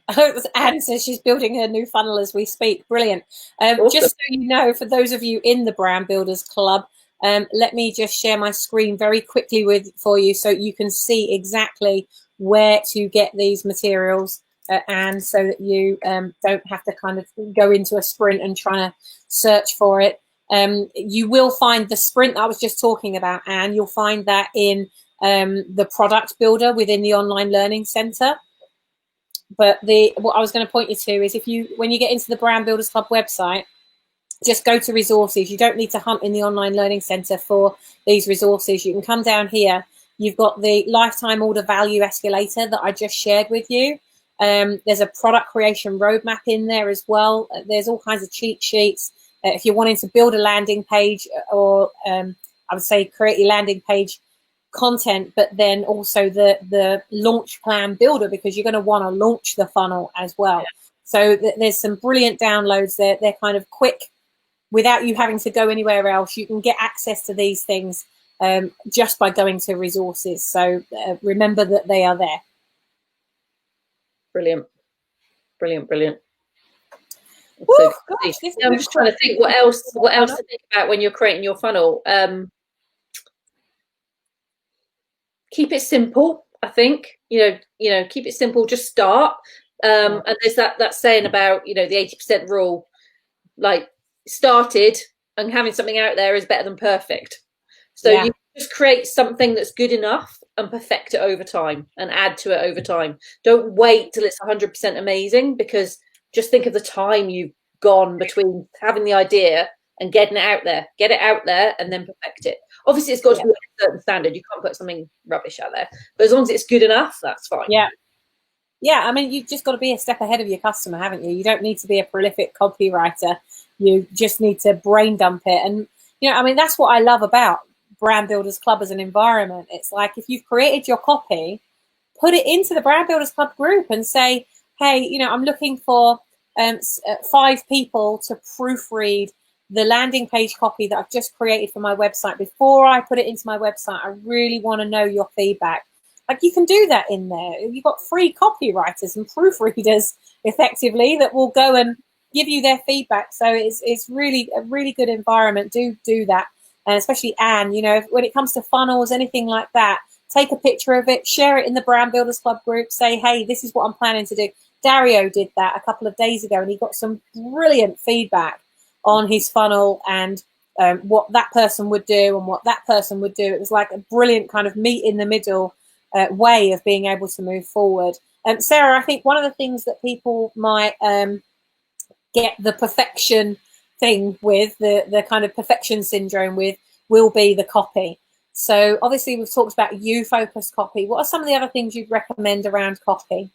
Anne says she's building her new funnel as we speak. Brilliant. Awesome. Just so you know, for those of you in the Brand Builders Club, let me just share my screen very quickly for you so you can see exactly where to get these materials, and so that you don't have to kind of go into a sprint and try to search for it. You will find the sprint I was just talking about, Anne. You'll find that in the product builder within the Online Learning Center. But what I was going to point you to is when you get into the Brand Builders Club website, just go to resources. You don't need to hunt in the Online Learning Center for these resources. You can come down here. You've got the lifetime order value escalator that I just shared with you. There's a product creation roadmap in there as well. There's all kinds of cheat sheets. If you're wanting to build a landing page, or I would say create your landing page content, but then also the launch plan builder, because you're going to want to launch the funnel as well. So there's some brilliant downloads. They're kind of quick, without you having to go anywhere else. You can get access to these things just by going to resources. So remember that they are there. Brilliant. Ooh, so gosh, I'm just trying to think what else to think about when you're creating your funnel. Keep it simple. I think keep it simple. Just start. And there's that saying about the 80% rule. Like, started and having something out there is better than perfect. So you just create something that's good enough and perfect it over time and add to it over time. Don't wait till it's 100% amazing, because just think of the time you've gone between having the idea and getting it out there. Get it out there and then perfect it. Obviously, it's got to be a certain standard. You can't put something rubbish out there. But as long as it's good enough, that's fine. Yeah, I mean, you've just got to be a step ahead of your customer, haven't you? You don't need to be a prolific copywriter. You just need to brain dump it. And, I mean, that's what I love about Brand Builders Club as an environment. It's like, if you've created your copy, put it into the Brand Builders Club group and say, hey, I'm looking for 5 people to proofread the landing page copy that I've just created for my website. Before I put it into my website, I really want to know your feedback. Like, you can do that in there. You've got free copywriters and proofreaders, effectively, that will go and give you their feedback. So it's really a really good environment. Do that. And especially Anne, when it comes to funnels, anything like that, take a picture of it, share it in the Brand Builders Club group, say, hey, this is what I'm planning to do. Dario did that a couple of days ago, and he got some brilliant feedback on his funnel and what that person would do and what that person would do. It was like a brilliant kind of meet in the middle way of being able to move forward. Sarah, I think one of the things that people might get the perfection thing with, the kind of perfection syndrome with, will be the copy. So obviously we've talked about you-focused copy. What are some of the other things you'd recommend around copy?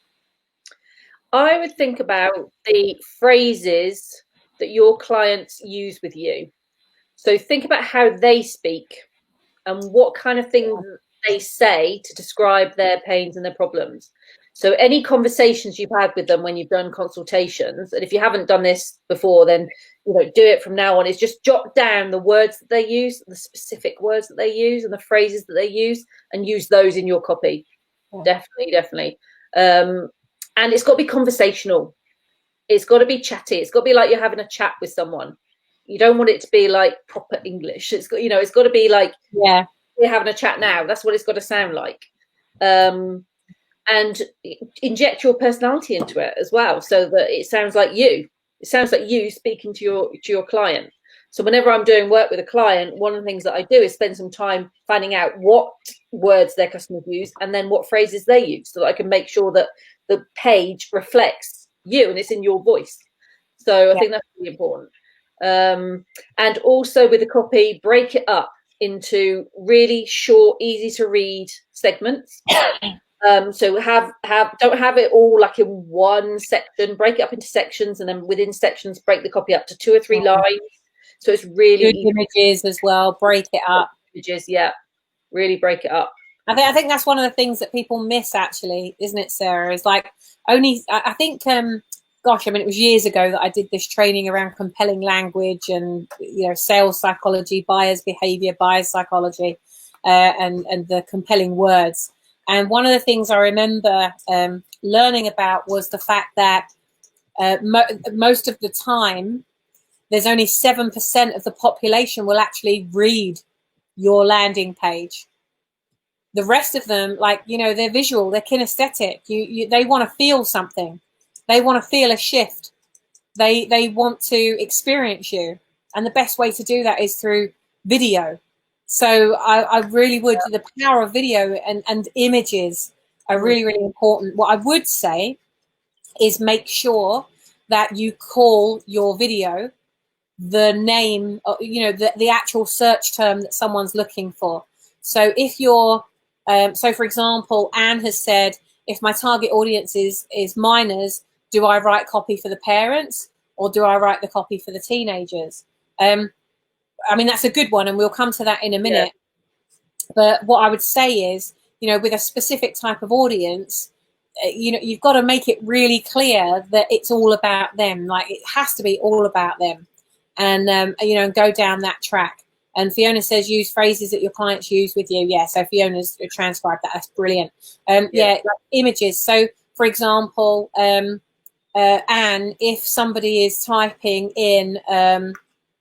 I would think about the phrases that your clients use with you. So think about how they speak and what kind of things they say to describe their pains and their problems. So any conversations you've had with them when you've done consultations, and if you haven't done this before, then do it from now on, is just jot down the words that they use, the specific words that they use and the phrases that they use, and use those in your copy. Definitely. And it's got to be conversational. It's got to be chatty. It's got to be like you're having a chat with someone. You don't want it to be like proper English. It's got, it's got to be like, we're having a chat now. That's what it's got to sound like. And inject your personality into it as well, so that it sounds like you. It sounds like you speaking to your client. So whenever I'm doing work with a client, one of the things that I do is spend some time finding out what words their customers use and then what phrases they use, so that I can make sure that the page reflects you and it's in your voice. So I think that's really important. And also with the copy, break it up into really short, easy to read segments. So don't have it all like in one section. Break it up into sections, and then within sections, break the copy up to 2 or 3 lines. So it's really Good easy. images as well. Break it up. Images, yeah, really break it up. I think that's one of the things that people miss, actually, isn't it, Sarah? Is like I think gosh, I mean, it was years ago that I did this training around compelling language and, you know, sales psychology, buyers behavior, buyers psychology, and the compelling words. And one of the things I remember learning about was the fact that most of the time, there's only 7% of the population will actually read your landing page. The rest of them, like, you know, they're visual, they're kinesthetic. They want to feel something. They want to feel a shift. They want to experience you. And the best way to do that is through video. So I really would, the power of video and images are really, really important. What I would say is make sure that you call your video the name, you know, the actual search term that someone's looking for. So if you're, so for example, Anne has said, if my target audience is minors, do I write copy for the parents or do I write the copy for the teenagers? I mean, that's a good one, and we'll come to that in a minute. Yeah. But what I would say is, you know, with a specific type of audience, you know, you've got to make it really clear that it's all about them. Like, it has to be all about them. And, you know, go down that track. And Fiona says, use phrases that your clients use with you. Yeah, so Fiona's transcribed that. That's brilliant. Yeah, like images. So, for example, Anne, if somebody is typing in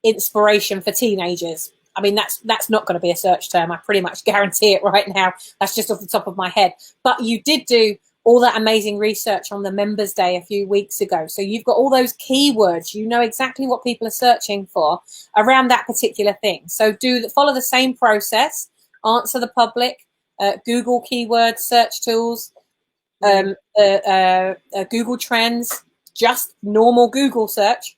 inspiration for teenagers, I mean, that's not going to be a search term. I pretty much guarantee it right now. That's just off the top of my head. But you did do all that amazing research on the Members Day a few weeks ago. So you've got all those keywords. You know exactly what people are searching for around that particular thing. So follow the same process. Answer the public, Google keywords, search tools, Google Trends, just normal Google search.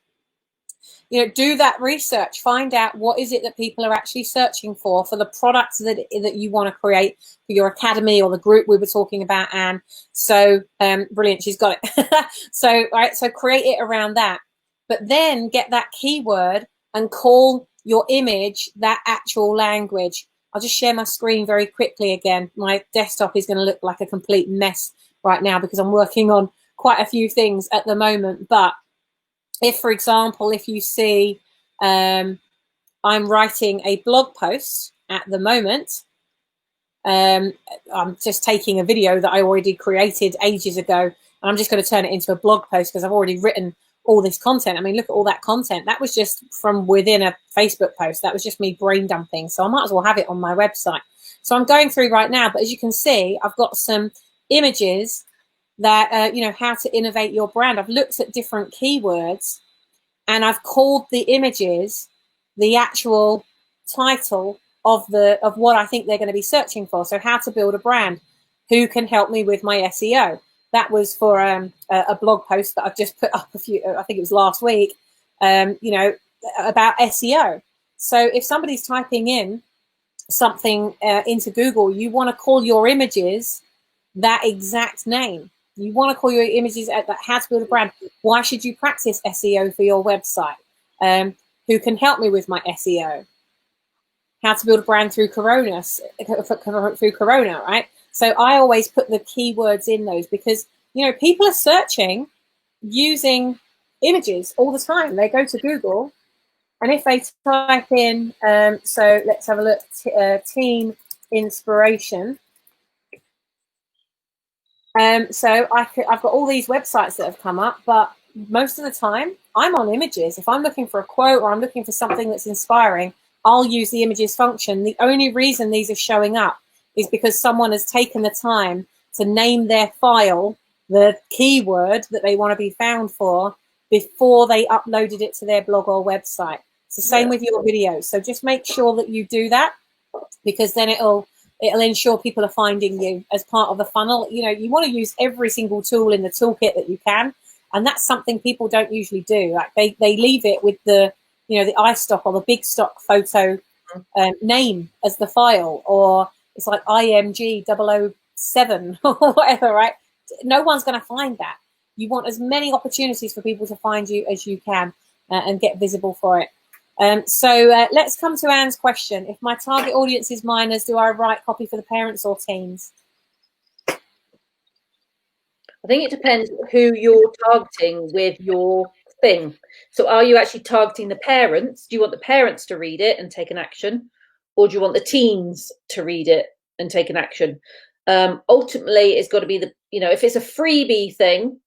You know, do that research, find out what is it that people are actually searching for the products that you want to create for your academy or the group we were talking about, Anne. So brilliant, she's got it. So create it around that, but then get that keyword and call your image that actual language. I'll just share my screen very quickly again. My desktop is going to look like a complete mess right now because I'm working on quite a few things at the moment, but if, for example, if you see I'm writing a blog post at the moment, I'm just taking a video that I already created ages ago, and I'm just going to turn it into a blog post because I've already written all this content. I mean, look at all that content. That was just from within a Facebook post. That was just me brain dumping. So I might as well have it on my website. So I'm going through right now, but as you can see, I've got some images that, you know, how to innovate your brand. I've looked at different keywords and I've called the images the actual title of what I think they're going to be searching for. So how to build a brand, who can help me with my SEO. That was for a blog post that I've just put up I think it was last week, you know, about SEO. So if somebody's typing in something into Google, you want to call your images that exact name. You want to call your images at that, how to build a brand. Why should you practice SEO for your website? Who can help me with my SEO? How to build a brand through Corona, right? So I always put the keywords in those because, you know, people are searching using images all the time. They go to Google, and if they type in, so let's have a look, teen inspiration. So I've got all these websites that have come up, but most of the time I'm on images. If I'm looking for a quote or I'm looking for something that's inspiring, I'll use the images function. The only reason these are showing up is because someone has taken the time to name their file the keyword that they want to be found for before they uploaded it to their blog or website. It's the same with your videos. So just make sure that you do that, because then it'll ensure people are finding you as part of the funnel. You know, you want to use every single tool in the toolkit that you can, and that's something people don't usually do. Like they leave it with the, you know, the iStock or the big stock photo name as the file, or it's like IMG 7 or whatever, right? No one's going to find that. You want as many opportunities for people to find you as you can and get visible for it. So let's come to Anne's question. If my target audience is minors, do I write copy for the parents or teens? I think it depends who you're targeting with your thing. So are you actually targeting the parents? Do you want the parents to read it and take an action? Or do you want the teens to read it and take an action? Ultimately, it's got to be the, if it's a freebie thing,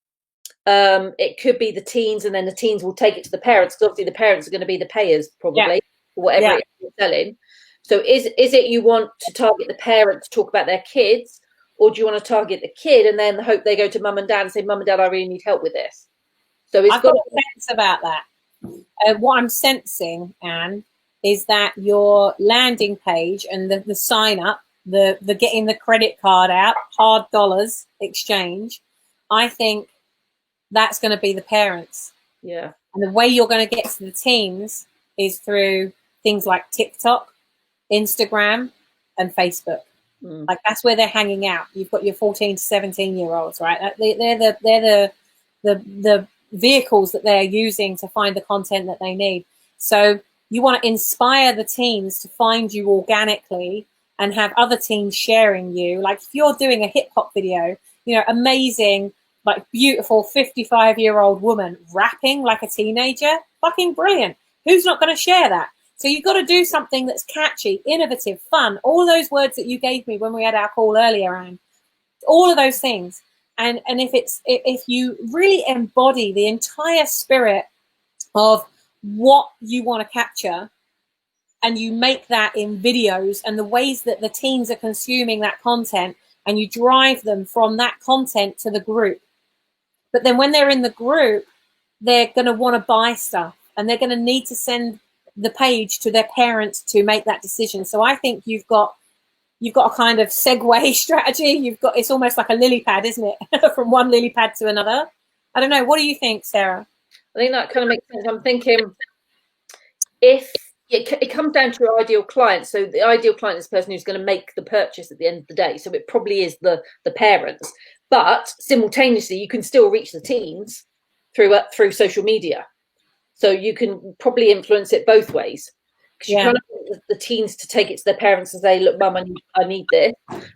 it could be the teens, and then the teens will take it to the parents, because obviously the parents are going to be the payers probably for whatever it is you're selling. So is it you want to target the parent to talk about their kids, or do you want to target the kid and then hope they go to mum and dad and say, mum and dad, I really need help with this? So I've got a sense about that. What I'm sensing, Anne, is that your landing page and the sign up, the getting the credit card out, hard dollars exchange, I think that's going to be the parents. Yeah. And the way you're going to get to the teens is through things like TikTok, Instagram, and Facebook. Like that's where they're hanging out. You've got your 14 to 17-year-olds, right? They're the vehicles that they're using to find the content that they need. So you want to inspire the teens to find you organically and have other teens sharing you. Like if you're doing a hip hop video, amazing, like beautiful 55-year-old woman rapping like a teenager, fucking brilliant. Who's not going to share that? So you've got to do something that's catchy, innovative, fun, all those words that you gave me when we had our call earlier, Anne, all of those things. And if you really embody the entire spirit of what you want to capture, and you make that in videos and the ways that the teens are consuming that content, and you drive them from that content to the group. But then when they're in the group, they're going to want to buy stuff, and they're going to need to send the page to their parents to make that decision. So I think you've got a kind of segue strategy. It's almost like a lily pad, isn't it? From one lily pad to another. I don't know. What do you think, Sarah? I think that kind of makes sense. I'm thinking if it comes down to your ideal client. So the ideal client is the person who's going to make the purchase at the end of the day. So it probably is the parents. But simultaneously, you can still reach the teens through social media. So you can probably influence it both ways. Because you kind of want the teens to take it to their parents and say, look, mum, I need this.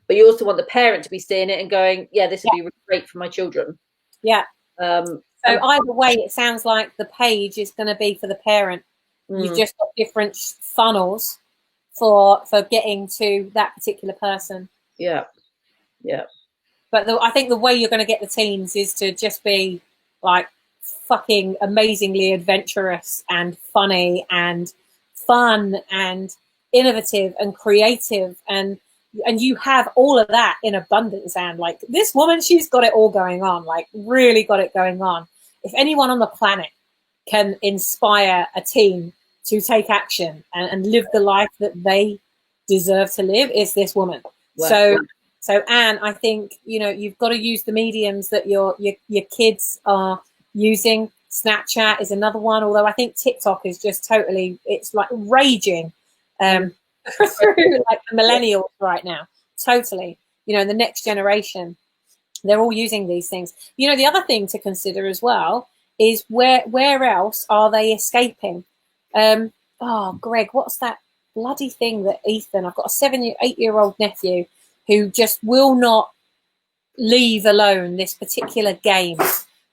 But you also want the parent to be seeing it and going, yeah, this would be really great for my children. Yeah. So either way, it sounds like the page is going to be for the parent. You've just got different funnels for getting to that particular person. Yeah. Yeah. But I think the way you're going to get the teens is to just be like fucking amazingly adventurous and funny and fun and innovative and creative, and you have all of that in abundance. And like this woman, she's got it all going on, like really got it going on. If anyone on the planet can inspire a teen to take action and live the life that they deserve to live, it's this woman. Wow. So Anne, I think you've got to use the mediums that your kids are using. Snapchat is another one, although I think TikTok is just totally, it's like raging through like the millennials right now. Totally. The next generation, they're all using these things. The other thing to consider as well is where else are they escaping? Greg, what's that bloody thing that Ethan, I've got a 8-year-old nephew who just will not leave alone this particular game.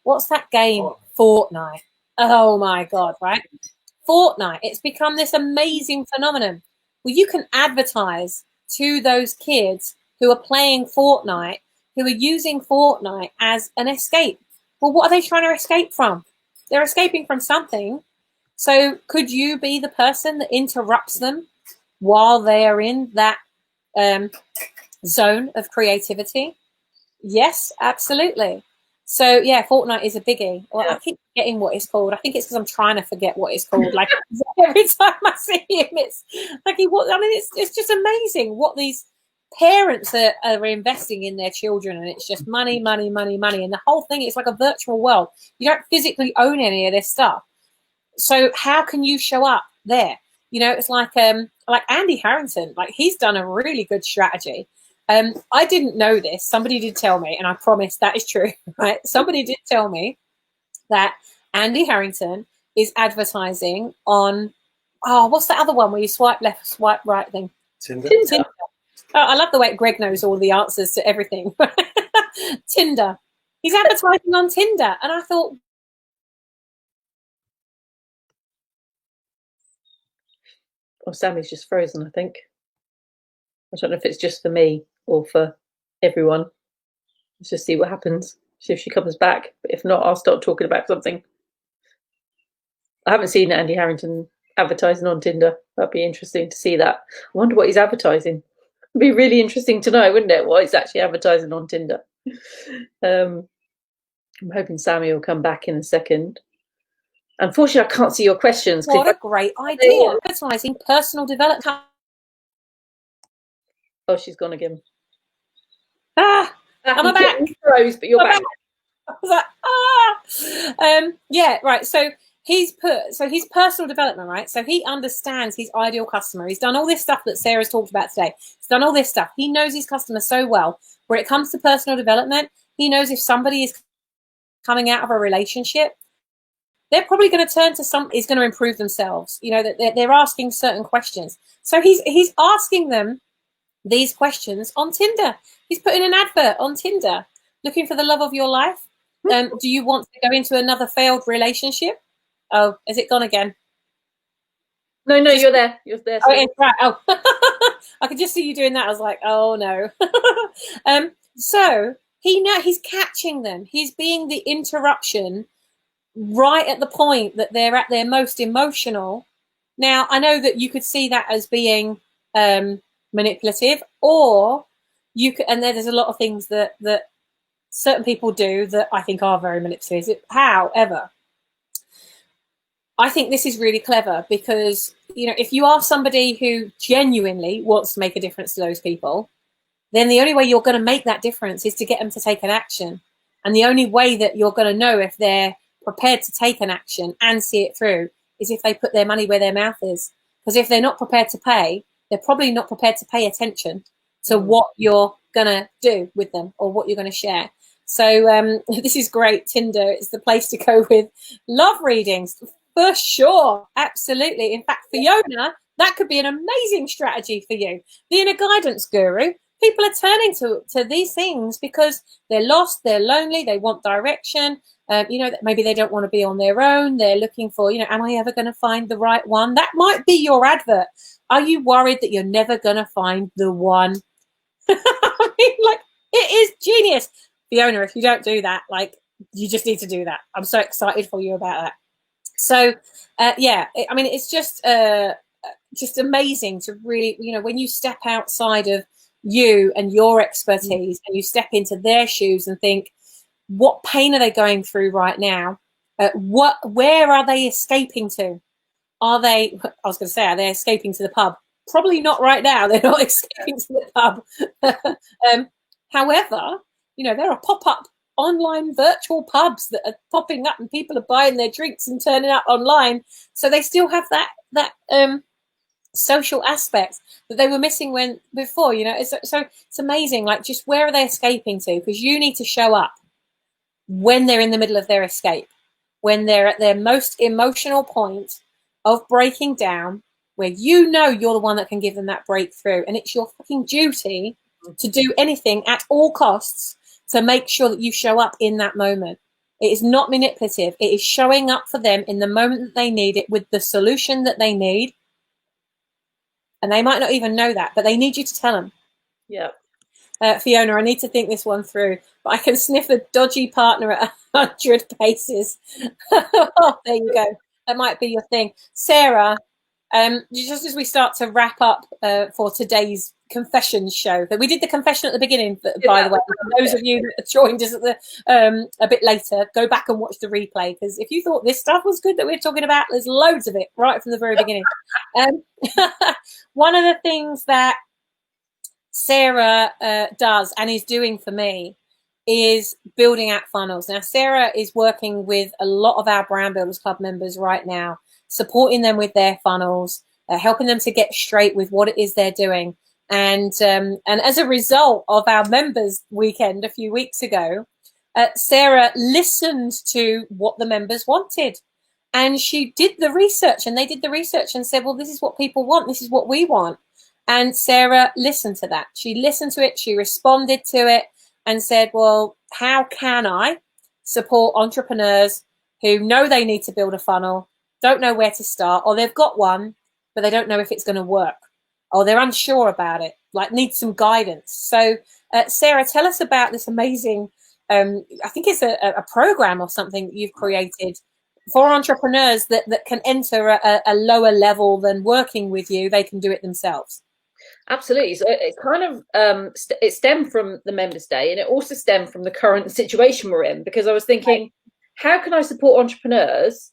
What's that game? Fortnite. Oh my God, right? Fortnite. It's become this amazing phenomenon. Well, you can advertise to those kids who are playing Fortnite, who are using Fortnite as an escape. Well, what are they trying to escape from? They're escaping from something. So could you be the person that interrupts them while they are in that zone of creativity? Yes, absolutely. So yeah, Fortnite is a biggie. Well, I keep forgetting what it's called. I think it's because I'm trying to forget what it's called. Like every time I see him, it's like it's just amazing what these parents are investing in their children, and it's just money, money, money, money, and the whole thing is like a virtual world. You don't physically own any of this stuff. So how can you show up there? It's like Andy Harrington. Like he's done a really good strategy. I didn't know this. Somebody did tell me, and I promise that is true, right? Somebody did tell me that Andy Harrington is advertising on, what's that other one where you swipe left, swipe right thing? Tinder. Tinder. Oh, I love the way Greg knows all the answers to everything. Tinder. He's advertising on Tinder. And I thought, well, Sammy's just frozen, I think. I don't know if it's just for me or for everyone. Let's just see what happens. See if she comes back. But if not, I'll start talking about something. I haven't seen Andy Harrington advertising on Tinder. That'd be interesting to see that. I wonder what he's advertising. It'd be really interesting to know, wouldn't it, what he's actually advertising on Tinder. I'm hoping Sammy will come back in a second. Unfortunately, I can't see your questions. what a great idea. Advertising personal development. Oh, she's gone again. I'm back. Froze, but you're back. I was like, yeah, right. So he's personal development, right? So he understands his ideal customer. He's done all this stuff that Sarah's talked about today. He's done all this stuff. He knows his customer so well. Where it comes to personal development, he knows if somebody is coming out of a relationship, they're probably going to turn to is going to improve themselves. You know, that they're asking certain questions. So he's asking them these questions on Tinder. He's putting an advert on Tinder, looking for the love of your life. Do you want to go into another failed relationship? Oh, has it gone again? No, you're there. You're there. Oh, it's right. Oh, I could just see you doing that. I was like, oh no. So he's catching them. He's being the interruption right at the point that they're at their most emotional. Now, I know that you could see that as being manipulative, or you could, and there's a lot of things that certain people do that I think are very manipulative. However, I think this is really clever because, you know, if you are somebody who genuinely wants to make a difference to those people, then the only way you're going to make that difference is to get them to take an action. And the only way that you're going to know if they're prepared to take an action and see it through is if they put their money where their mouth is. Because if they're not prepared to pay, they're probably not prepared to pay attention to what you're going to do with them or what you're going to share. So this is great. Tinder is the place to go with love readings. For sure. Absolutely. In fact, Fiona, that could be an amazing strategy for you. Being a guidance guru, people are turning to these things because they're lost, they're lonely, they want direction. You know, maybe they don't want to be on their own. They're looking for, you know, am I ever going to find the right one? That might be your advert. Are you worried that you're never going to find the one? I mean, like, it is genius. Fiona, if you don't do that, like, you just need to do that. I'm so excited for you about that. So, yeah, I mean, it's just amazing to really, you know, when you step outside of you and your expertise and you step into their shoes and think, what pain are they going through right now? Where are they escaping to? Are they escaping to the pub? Probably not right now. They're not escaping to the pub. However, you know, there are pop-up online virtual pubs that are popping up and people are buying their drinks and turning up online. So they still have that social aspect that they were missing before, you know. It's amazing. Like, just where are they escaping to? Because you need to show up when they're in the middle of their escape, when they're at their most emotional point of breaking down, where you know you're the one that can give them that breakthrough. And it's your fucking duty to do anything at all costs to make sure that you show up in that moment. It is not manipulative. It is showing up for them in the moment that they need it with the solution that they need. And they might not even know that, but they need you to tell them. Yeah. Fiona, I need to think this one through, but I can sniff a dodgy partner at 100 paces. Oh, there you go. That might be your thing. Sarah, just as we start to wrap up for today's confessions show, that we did the confession at the beginning, by the way, for those of you that joined us at a bit later, go back and watch the replay, because if you thought this stuff was good that we're talking about, there's loads of it right from the very beginning. One of the things that Sarah does and is doing for me is building out funnels. Now, Sarah is working with a lot of our Brand Builders Club members right now, supporting them with their funnels, helping them to get straight with what it is they're doing. And as a result of our members weekend a few weeks ago, Sarah listened to what the members wanted, and she did the research, and they did the research and said, well, this is what people want, this is what we want. And Sarah listened to that. She listened to it, she responded to it, and said, well, how can I support entrepreneurs who know they need to build a funnel, don't know where to start, or they've got one but they don't know if it's going to work, or they're unsure about it, like need some guidance. So Sarah, tell us about this amazing, I think it's a program or something that you've created for entrepreneurs that can enter a lower level than working with you. They can do it themselves. Absolutely. So it kind of it stemmed from the Members Day, and it also stemmed from the current situation we're in, because I was thinking, how can I support entrepreneurs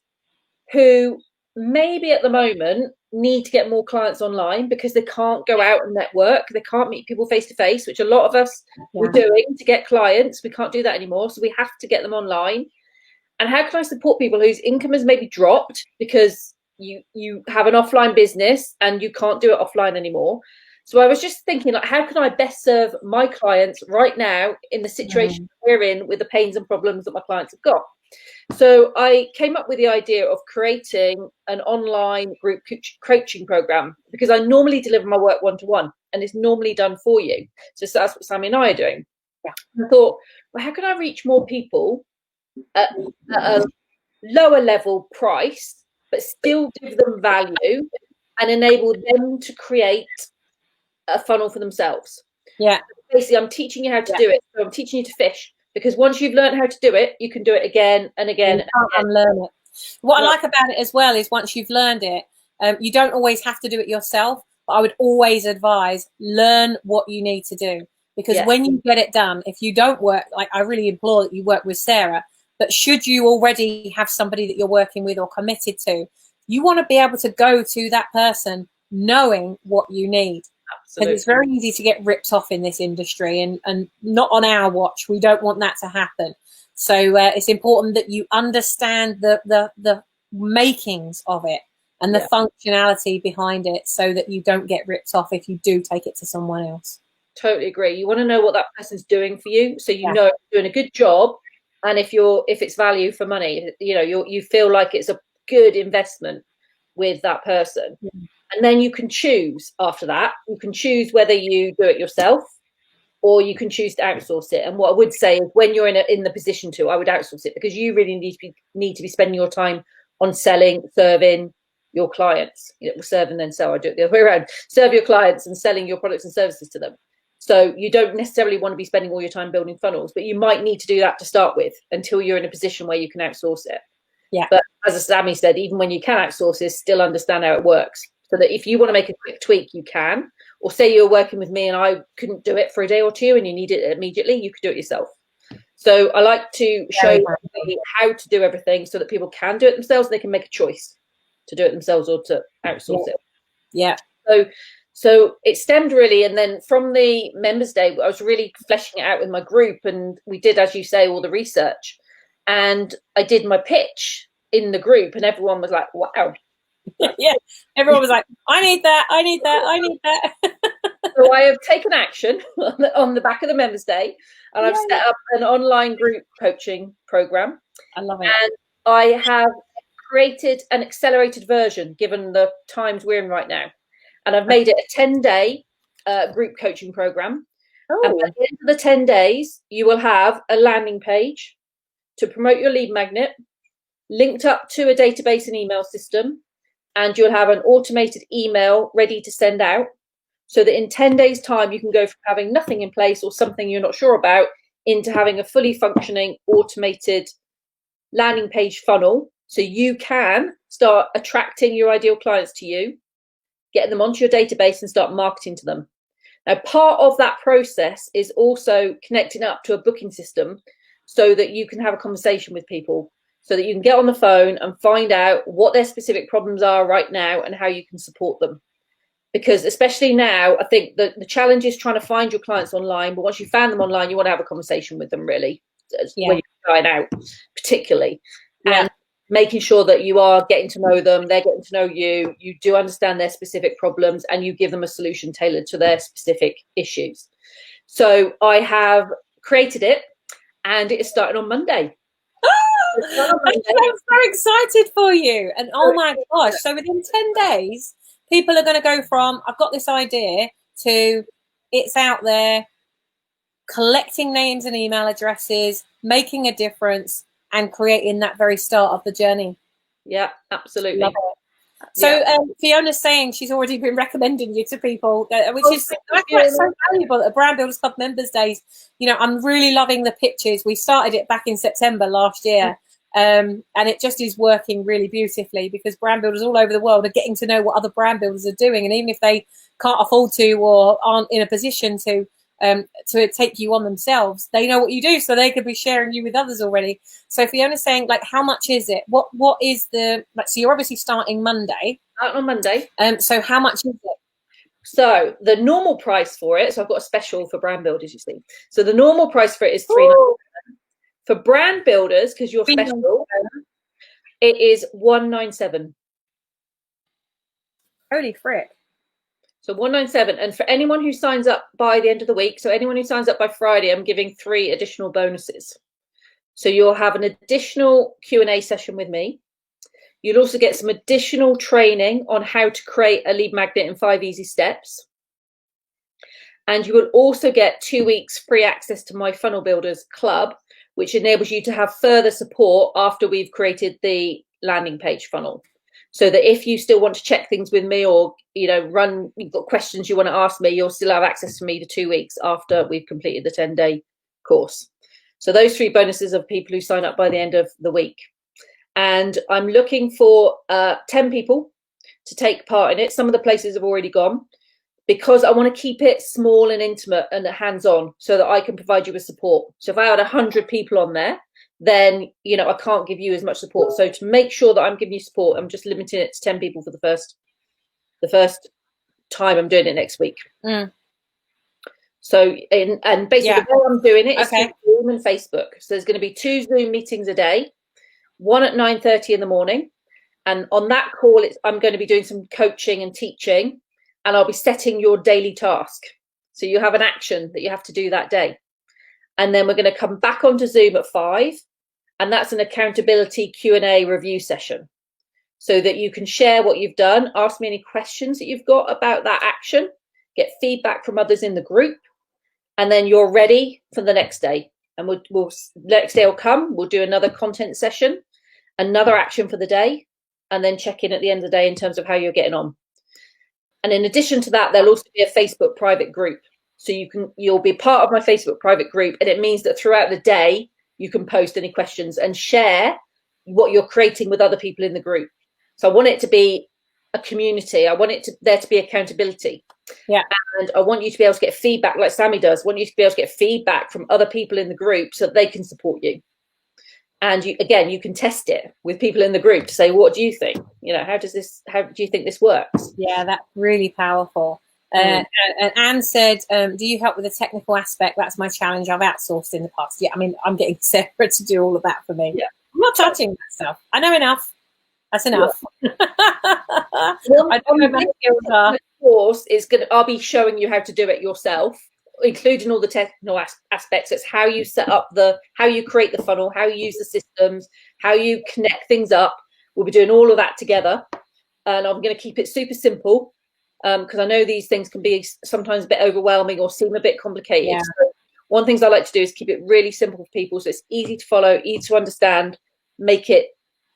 who maybe at the moment need to get more clients online because they can't go out and network, they can't meet people face to face, which a lot of us were doing to get clients. We can't do that anymore, so we have to get them online. And how can I support people whose income has maybe dropped because you have an offline business and you can't do it offline anymore? So I was just thinking, like, how can I best serve my clients right now in the situation we're in with the pains and problems that my clients have got? So I came up with the idea of creating an online group coaching program, because I normally deliver my work one-to-one, and it's normally done for you. So that's what Sammy and I are doing. I thought, well, how can I reach more people at a lower level price, but still give them value and enable them to create a funnel for themselves? Yeah. Basically, I'm teaching you how to do it. So I'm teaching you to fish, because once you've learned how to do it, you can do it again and again. You can't unlearn it. What I like about it as well is once you've learned it, you don't always have to do it yourself. But I would always advise, learn what you need to do, because when you get it done, if you don't work, like, I really implore that you work with Sarah. But should you already have somebody that you're working with or committed to, you want to be able to go to that person knowing what you need. Because it's very easy to get ripped off in this industry, and not on our watch. We don't want that to happen. So it's important that you understand the makings of it and the functionality behind it, so that you don't get ripped off if you do take it to someone else. Totally agree. You want to know what that person's doing for you, so you know you're doing a good job, and if it's value for money, you feel like it's a good investment with that person. And then you can choose after that. You can choose whether you do it yourself, or you can choose to outsource it. And what I would say is, when you're in the position to, I would outsource it, because you really need to be spending your time on serving your clients. Serve and then sell. I do it the other way around. Serve your clients and selling your products and services to them. So you don't necessarily want to be spending all your time building funnels, but you might need to do that to start with until you're in a position where you can outsource it. Yeah. But as Sammy said, even when you can outsource it, still understand how it works. So that if you want to make a quick tweak, you can. Or say you're working with me and I couldn't do it for a day or two and you need it immediately, you could do it yourself. So I like to show how to do everything so that people can do it themselves. They can make a choice to do it themselves or to outsource it. Yeah. So it stemmed really, and then from the Members Day, I was really fleshing it out with my group, and we did, as you say, all the research. And I did my pitch in the group, and everyone was like, wow. Yeah, everyone was like, I need that, I need that, I need that. So I have taken action on the back of the Members Day, and I've set up an online group coaching program. I love it. And I have created an accelerated version, given the times we're in right now. And I've made it a 10-day group coaching program. And at the end of the 10 days, you will have a landing page to promote your lead magnet, linked up to a database and email system. And you'll have an automated email ready to send out, so that in 10 days' time, you can go from having nothing in place or something you're not sure about into having a fully functioning automated landing page funnel. So you can start attracting your ideal clients to you, get them onto your database and start marketing to them. Now, part of that process is also connecting up to a booking system so that you can have a conversation with people, so that you can get on the phone and find out what their specific problems are right now and how you can support them. Because especially now, I think that the challenge is trying to find your clients online, but once you found them online, you want to have a conversation with them, really, when you're starting out, particularly. And making sure that you are getting to know them, they're getting to know you, you do understand their specific problems, and you give them a solution tailored to their specific issues. So I have created it, and it is starting on Monday. I'm so excited for you. And oh my gosh, so within 10 days, people are going to go from, I've got this idea, to it's out there, collecting names and email addresses, making a difference, and creating that very start of the journey. Yeah, absolutely. Love it. So Fiona's saying she's already been recommending you to people, which is so valuable at Brand Builders Club Members Days. You know, I'm really loving the pictures. We started it back in September last year, and it just is working really beautifully, because brand builders all over the world are getting to know what other brand builders are doing, and even if they can't afford to or aren't in a position to take you on themselves, they know what you do, so they could be sharing you with others already. So Fiona's saying, like, how much is it? What is the, like, so you're obviously starting Monday. Out on Monday. So how much is it? So the normal price for it, so I've got a special for brand builders, you see. So the normal price for it is $3.97. For brand builders, because you're special, it is $197. Holy frick. So $197, and for anyone who signs up by the end of the week, so anyone who signs up by Friday, I'm giving 3 additional bonuses. So you'll have an additional Q&A session with me. You'll also get some additional training on how to create a lead magnet in 5 easy steps. And you will also get 2 weeks free access to my Funnel Builders Club, which enables you to have further support after we've created the landing page funnel. So that if you still want to check things with me, or, you know, you've got questions you want to ask me, you'll still have access to me for 2 weeks after we've completed the 10-day course. So those 3 bonuses are people who sign up by the end of the week. And I'm looking for 10 people to take part in it. Some of the places have already gone, because I want to keep it small and intimate and hands-on, so that I can provide you with support. So if I had 100 people on there, then, you know, I can't give you as much support. So to make sure that I'm giving you support, I'm just limiting it to 10 people for the first time I'm doing it next week. So and basically the way I'm doing it is through Zoom and Facebook. So there's going to be 2 Zoom meetings a day, one at 9:30 in the morning, and on that call I'm going to be doing some coaching and teaching, and I'll be setting your daily task. So you have an action that you have to do that day. And then we're going to come back onto Zoom at 5, and that's an accountability Q&A review session, so that you can share what you've done, ask me any questions that you've got about that action, get feedback from others in the group, and then you're ready for the next day. And we'll next day will come, we'll do another content session, another action for the day, and then check in at the end of the day in terms of how you're getting on. And in addition to that, there'll also be a Facebook private group. So you'll be part of my Facebook private group, and it means that throughout the day you can post any questions and share what you're creating with other people in the group. So I want it to be a community. I want there to be accountability. Yeah. And I want you to be able to get feedback like Sammy does. I want you to be able to get feedback from other people in the group so that they can support you. And you can test it with people in the group to say, what do you think? You know, how do you think this works? Yeah, that's really powerful. And Anne said, do you help with the technical aspect? That's my challenge. I've outsourced in the past. Yeah, I mean, I'm getting Sarah to do all of that for me. Yeah. I'm not touching that stuff. I know enough. That's enough. Yeah. I don't know my skills are. Course I'll be showing you how to do it yourself, including all the technical aspects. It's how you set up how you create the funnel, how you use the systems, how you connect things up. We'll be doing all of that together, and I'm going to keep it super simple, because I know these things can be sometimes a bit overwhelming or seem a bit complicated. Yeah. So one of the things I like to do is keep it really simple for people, so it's easy to follow, easy to understand, make it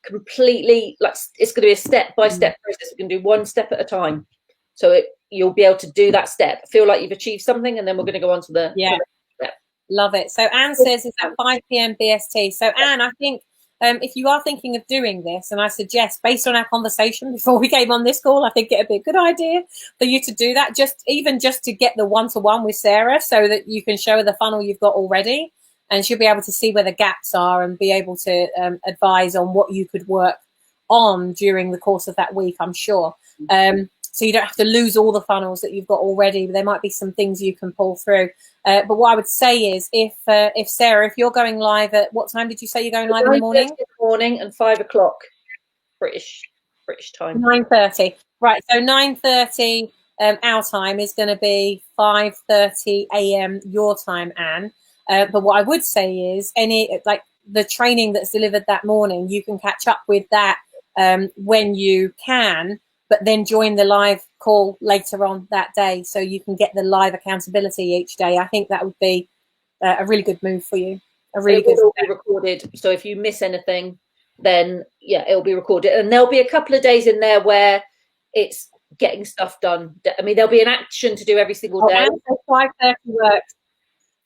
completely like it's going to be a step-by-step process. We're going to do one step at a time, so you'll be able to do that step, feel like you've achieved something, and then we're going to go on to the next step. Love it. So Anne says it's at 5 p.m. BST. So Anne, I think if you are thinking of doing this, and I suggest, based on our conversation before we came on this call, I think it'd be a good idea for you to do that, just to get the one-to-one with Sarah, so that you can show her the funnel you've got already, and she'll be able to see where the gaps are and be able to advise on what you could work on during the course of that week, I'm sure. So you don't have to lose all the funnels that you've got already. There might be some things you can pull through. But what I would say is, if Sarah, if you're going live at what time did you say you're going live in the morning? In the morning and 5 o'clock British time. 9:30. Right. So 9:30 our time is going to be 5:30 a.m. your time, Anne. But what I would say is, the training that's delivered that morning, you can catch up with that when you can, but then join the live call later on that day, so you can get the live accountability each day. I think that would be a really good move for you. A really good. It will be recorded, so if you miss anything, then yeah, it'll be recorded, and there'll be a couple of days in there where it's getting stuff done. I mean, there'll be an action to do every single day. 5:30 works.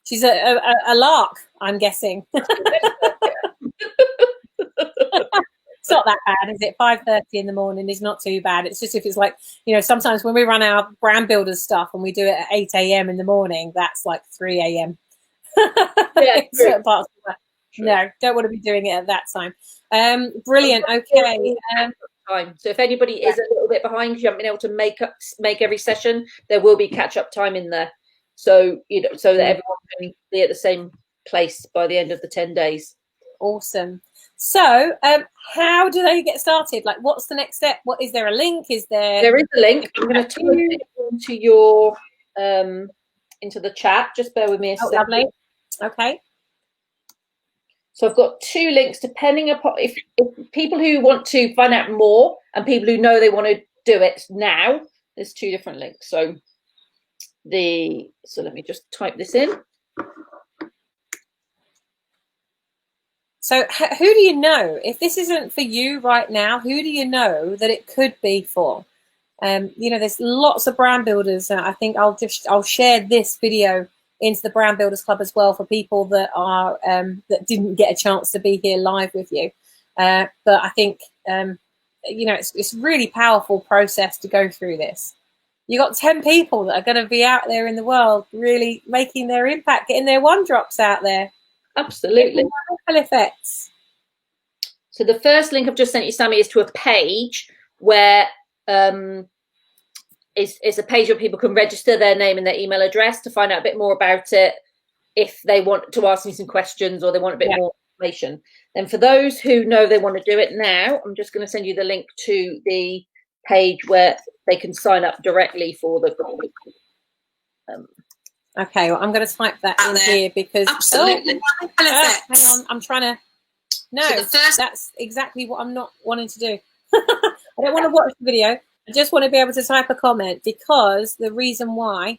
She's a lark, I'm guessing. It's not that bad, is it? 5:30 in the morning is not too bad. It's just if it's like, sometimes when we run our brand builders stuff and we do it at 8 a.m. in the morning, that's like 3 a.m. Yeah, no, don't want to be doing it at that time. Brilliant. Okay. Time. So if anybody is a little bit behind because you haven't been able to make every session, there will be catch-up time in there. So so that everyone can be at the same place by the end of the 10 days. Awesome. So how do they get started? Like, what's the next step? Is there a link? There is a link. I'm going to type it into your into the chat. Just bear with me a second. Lovely. Okay. So I've got 2 links depending upon if people who want to find out more and people who know they want to do it now. There's 2 different links. So let me just type this in. So who do you know, if this isn't for you right now, who do you know that it could be for? There's lots of brand builders. I think I'll share this video into the Brand Builders Club as well for people that are that didn't get a chance to be here live with you. But I think it's a really powerful process to go through this. You got 10 people that are going to be out there in the world, really making their impact, getting their one drops out there. Absolutely. Ripple effects. So the first link I've just sent you, Sammy, is to a page where is a page where people can register their name and their email address to find out a bit more about it if they want to ask me some questions or they want a bit more information. Then for those who know they want to do it now, I'm just going to send you the link to the page where they can sign up directly for the okay, well, I'm going to type that in here because absolutely. Hang on, I'm trying to. No, that's exactly what I'm not wanting to do. I don't want to watch the video. I just want to be able to type a comment, because the reason why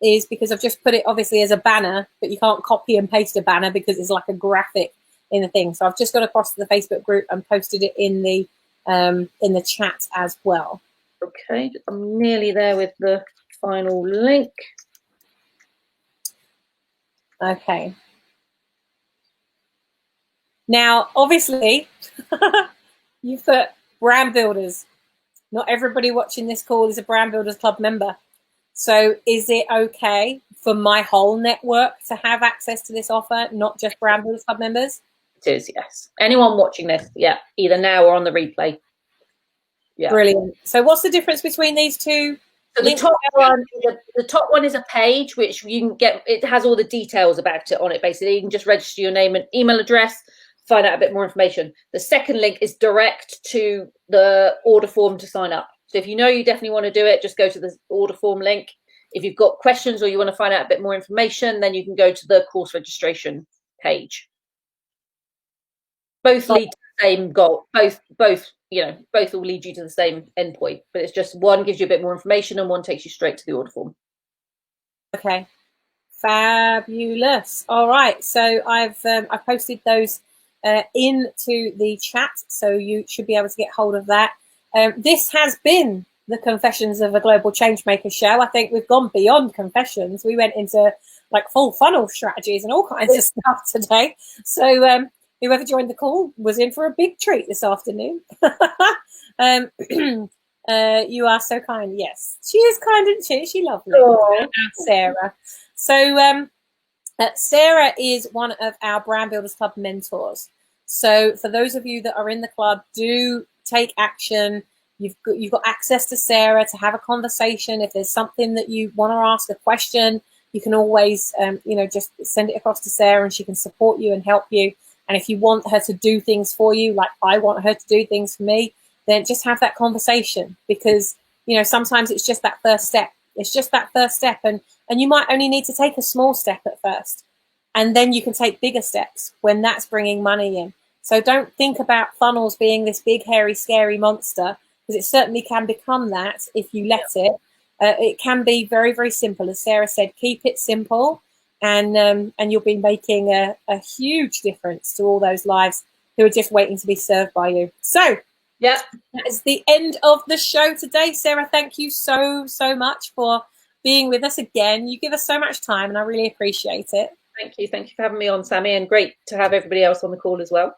is because I've just put it obviously as a banner, but you can't copy and paste a banner because it's like a graphic in the thing. So I've just gone across to the Facebook group and posted it in the chat as well. Okay, I'm nearly there with the final link. Okay. Now, obviously, you've put brand builders. Not everybody watching this call is a Brand Builders Club member. So is it okay for my whole network to have access to this offer, not just Brand Builders Club members? It is, yes. Anyone watching this, yeah, either now or on the replay. Yeah. Brilliant. So what's the difference between these two? So the top one is a page which you can get. It has all the details about it on it. Basically, you can just register your name and email address, find out a bit more information. The second link is direct to the order form to sign up. So if you know you definitely want to do it, just go to the order form link. If you've got questions or you want to find out a bit more information, then you can go to the course registration page. Both lead to the same goal. Both will lead you to the same endpoint, but it's just one gives you a bit more information and one takes you straight to the order form. Okay, fabulous. All right, so I've posted those into the chat, so you should be able to get hold of that. This has been the Confessions of a Global Changemaker show. I think we've gone beyond confessions. We went into like full funnel strategies and all kinds of stuff today. So whoever joined the call was in for a big treat this afternoon. You are so kind. Yes, she is kind, isn't she? She's lovely. Sarah. So Sarah is one of our Brand Builders Club mentors. So for those of you that are in the club, do take action. you've got access to Sarah to have a conversation. If there's something that you want to ask, a question, you can always, just send it across to Sarah and she can support you and help you. And if you want her to do things for you, like I want her to do things for me, then just have that conversation, because, sometimes it's just that first step. It's just that first step. And you might only need to take a small step at first. And then you can take bigger steps when that's bringing money in. So don't think about funnels being this big, hairy, scary monster, because it certainly can become that if you let it. It can be very, very simple. As Sarah said, keep it simple, and you'll be making a huge difference to all those lives who are just waiting to be served by you. So yeah, that is the end of the show today. Sarah, thank you so, so much for being with us again. You give us so much time, and I really appreciate it. Thank you. Thank you for having me on, Sammy, and great to have everybody else on the call as well.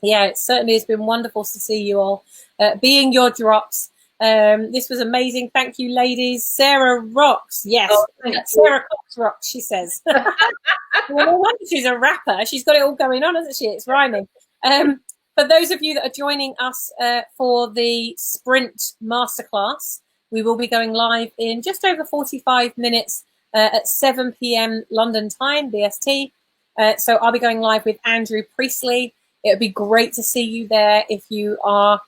Yeah, it certainly has been wonderful to see you all being your drops. This was amazing. Thank you, ladies. Sarah rocks. Yes, Sarah Cox rocks, she says. Well, no wonder she's a rapper. She's got it all going on, hasn't she? It's rhyming. For those of you that are joining us for the Sprint Masterclass, we will be going live in just over 45 minutes at 7 p.m. London time, BST. So I'll be going live with Andrew Priestley. It would be great to see you there if you are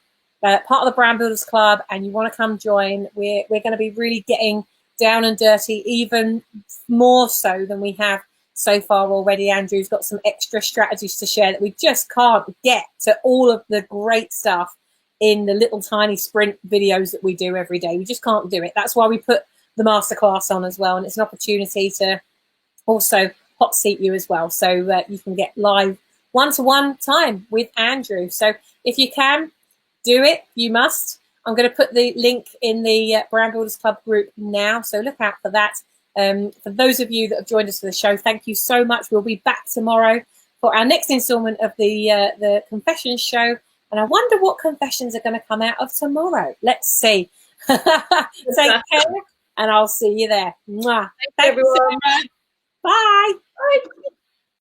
part of the Brand Builders Club and you want to come join. We're going to be really getting down and dirty, even more so than we have so far already. Andrew's got some extra strategies to share that we just can't get to all of the great stuff in the little tiny sprint videos that we do every day. We just can't do it. That's why we put the masterclass on as well, and it's an opportunity to also hot seat you as well, so that you can get live one-to-one time with Andrew. So if you can do it, you must. I'm going to put the link in the Brand Builders Club group now, so look out for that. For those of you that have joined us for the show, thank you so much. We'll be back tomorrow for our next installment of the Confessions show, and I wonder what confessions are going to come out of tomorrow. Let's see. Take care, and I'll see you there. Mwah. Thanks everyone. Bye. Bye.